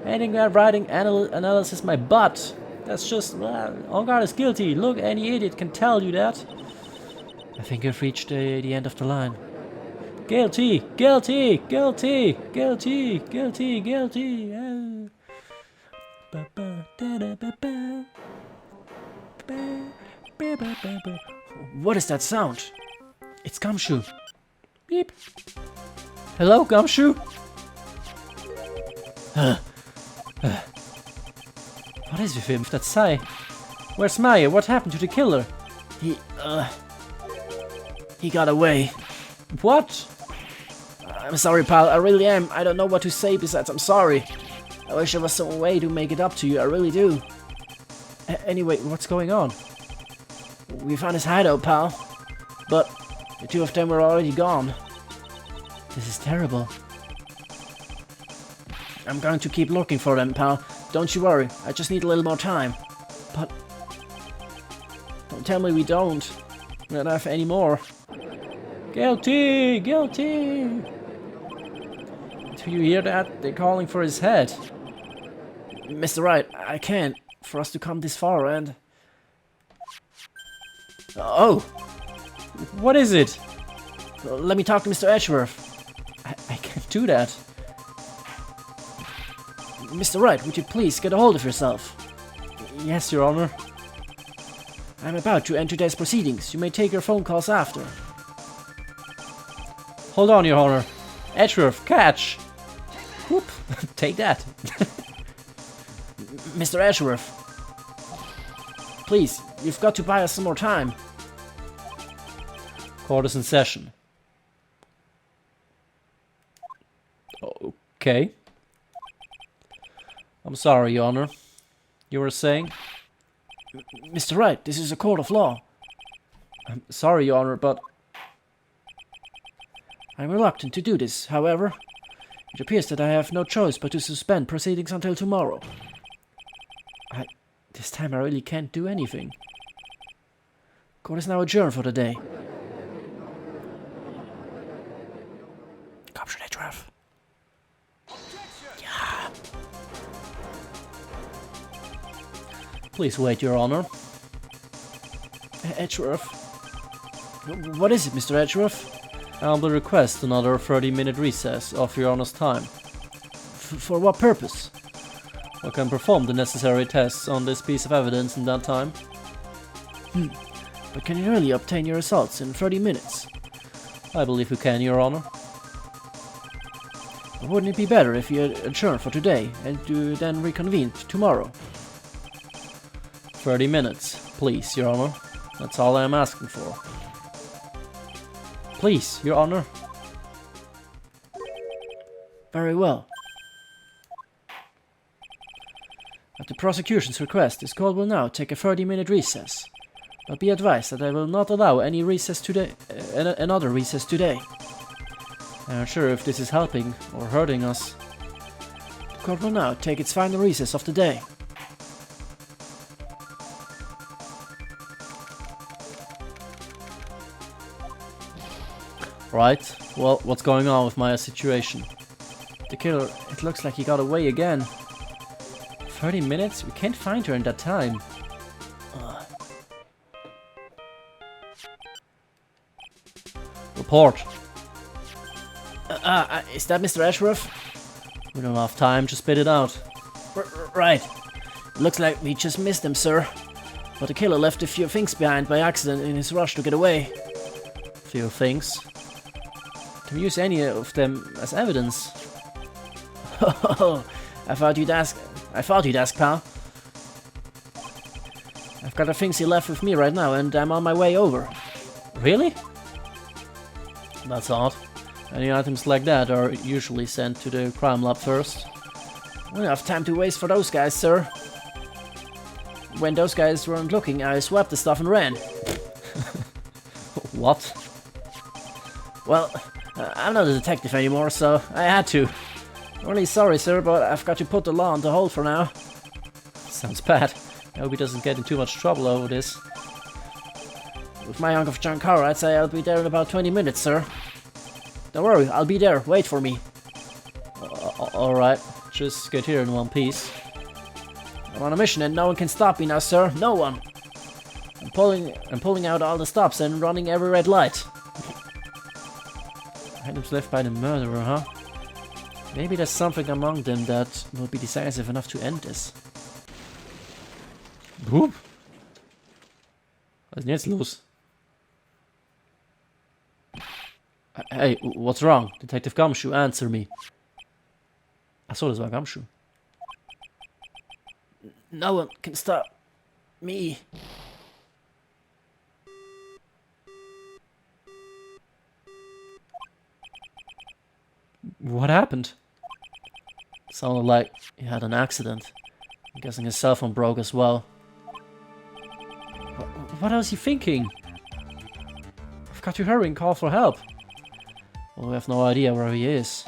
Adding that writing analysis my butt. That's just, well, Engard is guilty. Look, any idiot can tell you that. I think I've reached the end of the line. Guilty, guilty, guilty, guilty, guilty, guilty. What is that sound? It's Gumshoe. Beep. Hello, Gumshoe? What is with him? That's Sai. Where's Maya? What happened to the killer? He got away. What? I'm sorry, pal. I really am. I don't know what to say besides I'm sorry. I wish there was some way to make it up to you. I really do. Anyway, what's going on? We found his hideout, pal. But the two of them were already gone. This is terrible. I'm going to keep looking for them, pal. Don't you worry. I just need a little more time. But don't tell me we don't. We don't have any more. Guilty! Guilty! Do you hear that? They're calling for his head. Mr. Wright, I can't. For us to come this far and... Oh! What is it? Let me talk to Mr. Ashworth. I can't do that. Mr. Wright, would you please get a hold of yourself? Yes, Your Honor. I'm about to enter today's proceedings. You may take your phone calls after. Hold on, Your Honor. Edgeworth, catch! Whoop! Take that. Mr. Ashworth. Please, you've got to buy us some more time. Court is in session. Okay. I'm sorry, Your Honor. You were saying? Mr. Wright, this is a court of law. I'm sorry, Your Honor, but... I'm reluctant to do this, however. It appears that I have no choice but to suspend proceedings until tomorrow. This time I really can't do anything. Court is now adjourned for the day. Komm schon, Edgeworth. Ja. Please wait, Your Honor. Edgeworth. What is it, Mr. Edgeworth? I humbly request another 30-minute recess of Your Honor's time. For what purpose? I can perform the necessary tests on this piece of evidence in that time. But can you really obtain your results in 30 minutes? I believe you can, Your Honor. But wouldn't it be better if you adjourn for today and you then reconvene tomorrow? 30 minutes, please, Your Honor. That's all I am asking for. Please, Your Honor. Very well. At the prosecution's request, this court will now take a 30-minute recess. But be advised that I will not allow any recess today, another recess today. I'm not sure if this is helping or hurting us. The court will now take its final recess of the day. Right, well, what's going on with my situation? The killer, it looks like he got away again. 30 minutes? We can't find her in that time. Report. Is that Mr. Edgeworth? We don't have time to spit it out. Right. Looks like we just missed him, sir. But the killer left a few things behind by accident in his rush to get away. Few things? Can we use any of them as evidence? I thought you'd ask, pal. I've got the things he left with me right now, and I'm on my way over. Really? That's odd. Any items like that are usually sent to the crime lab first. We don't have time to waste for those guys, sir. When those guys weren't looking, I swapped the stuff and ran. What? Well, I'm not a detective anymore, so I had to. Really sorry, sir, but I've got to put the law on the hold for now. Sounds bad. I hope he doesn't get in too much trouble over this. With my hunk of junk car, I'd say I'll be there in about 20 minutes, sir. Don't worry, I'll be there. Wait for me. Alright, just get here in one piece. I'm on a mission and no one can stop me now, sir. No one. I'm pulling out all the stops and running every red light. Items left by the murderer, huh? Maybe there's something among them that will be decisive enough to end this. Hup. Was ist denn jetzt los? Hey, what's wrong? Detective Gumshoe, answer me. Achso, das war Gumshoe. No one can stop me. What happened? Sounded like he had an accident. I'm guessing his cell phone broke as well. What else is he thinking? I've got to hurry and call for help. Well, we have no idea where he is.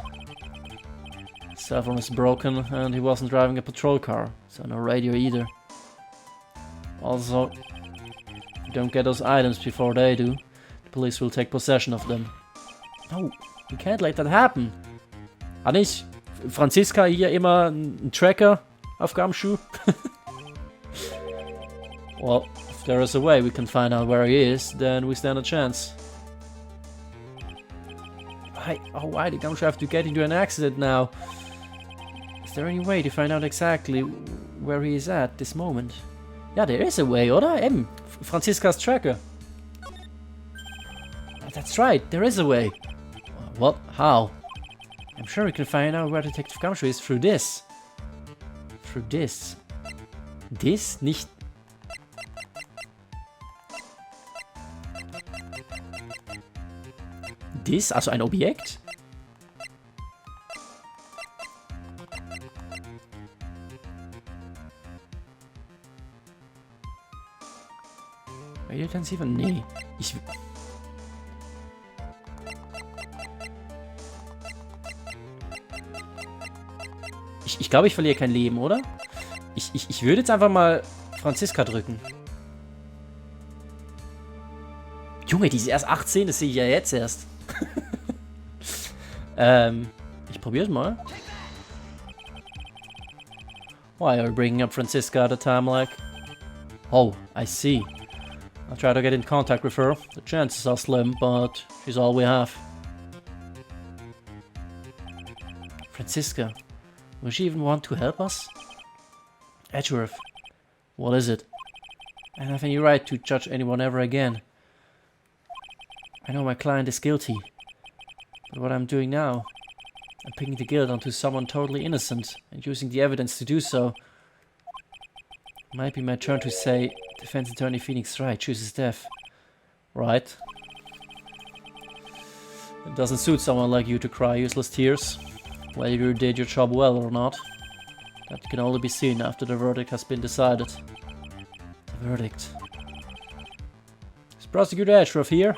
His cell phone is broken and he wasn't driving a patrol car, so no radio either. Also, if we don't get those items before they do, the police will take possession of them. No, we can't let that happen. Hat nicht Franziska hier immer einen Tracker auf Gumshoe? Well, if there is a way we can find out where he is, then we stand a chance. Why did Gumshoe have to get into an accident now? Is there any way to find out exactly where he is at this moment? Ja, there is a way, oder? Eben, Franziskas Tracker. That's right, there is a way. What? How? I'm sure we can find out where Detective Gumshoe is through this. Through this. This? Nicht... this, also ein Objekt. Defensiver? Nee. Ich glaube, ich verliere kein Leben, oder? Ich würde jetzt einfach mal Franziska drücken. Junge, die ist erst 18, das sehe ich ja jetzt erst. Ich probiere es mal. Why are you bringing up Franziska at a time like... Oh, I see. I'll try to get in contact with her. The chances are slim, but she's all we have. Franziska, will she even want to help us? Edgeworth, what is it? I don't have any right to judge anyone ever again. I know my client is guilty, but what I'm doing now, I'm picking the guilt onto someone totally innocent and using the evidence to do so. Might be my turn to say, Defense Attorney Phoenix Wright chooses death. Right? It doesn't suit someone like you to cry useless tears, whether you did your job well or not. That can only be seen after the verdict has been decided. The verdict. Is Prosecutor Edgeworth here?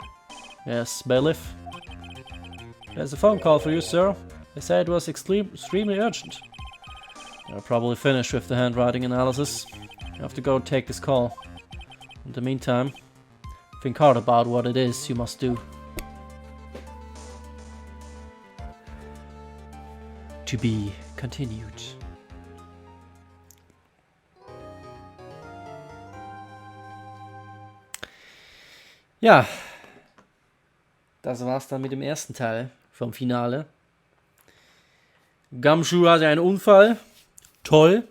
Yes, bailiff. There's a phone call for you, sir. They said it was extremely urgent. They're probably finished with the handwriting analysis. You have to go take this call. In the meantime, think hard about what it is you must do. To be continued. Ja, das war's dann mit dem ersten Teil vom Finale. Gumshoe hatte einen Unfall. Toll.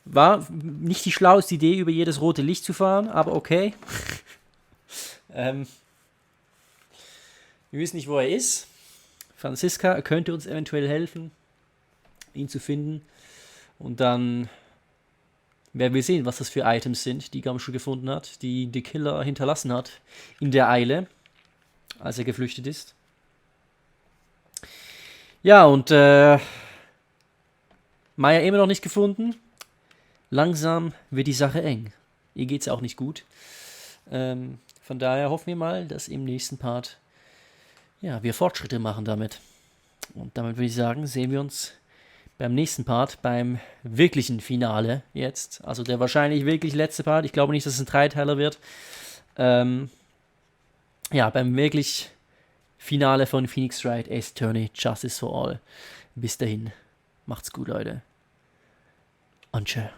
War nicht die schlaueste Idee, über jedes rote Licht zu fahren, aber okay. Wir wissen nicht, wo er ist. Franziska könnte uns eventuell helfen, ihn zu finden. Und dann werden wir sehen, was das für Items sind, die Gumshoe gefunden hat, die der Killer hinterlassen hat in der Eile, als er geflüchtet ist. Ja, und Maya immer noch nicht gefunden. Langsam wird die Sache eng. Ihr geht's auch nicht gut. Von daher hoffen wir mal, dass im nächsten Part wir Fortschritte machen damit. Und damit würde ich sagen, sehen wir uns beim nächsten Part, beim wirklichen Finale jetzt. Also der wahrscheinlich wirklich letzte Part. Ich glaube nicht, dass es ein Dreiteiler wird. Beim wirklich Finale von Phoenix Wright, Ace Attorney, Justice for All. Bis dahin. Macht's gut, Leute. Und tschö.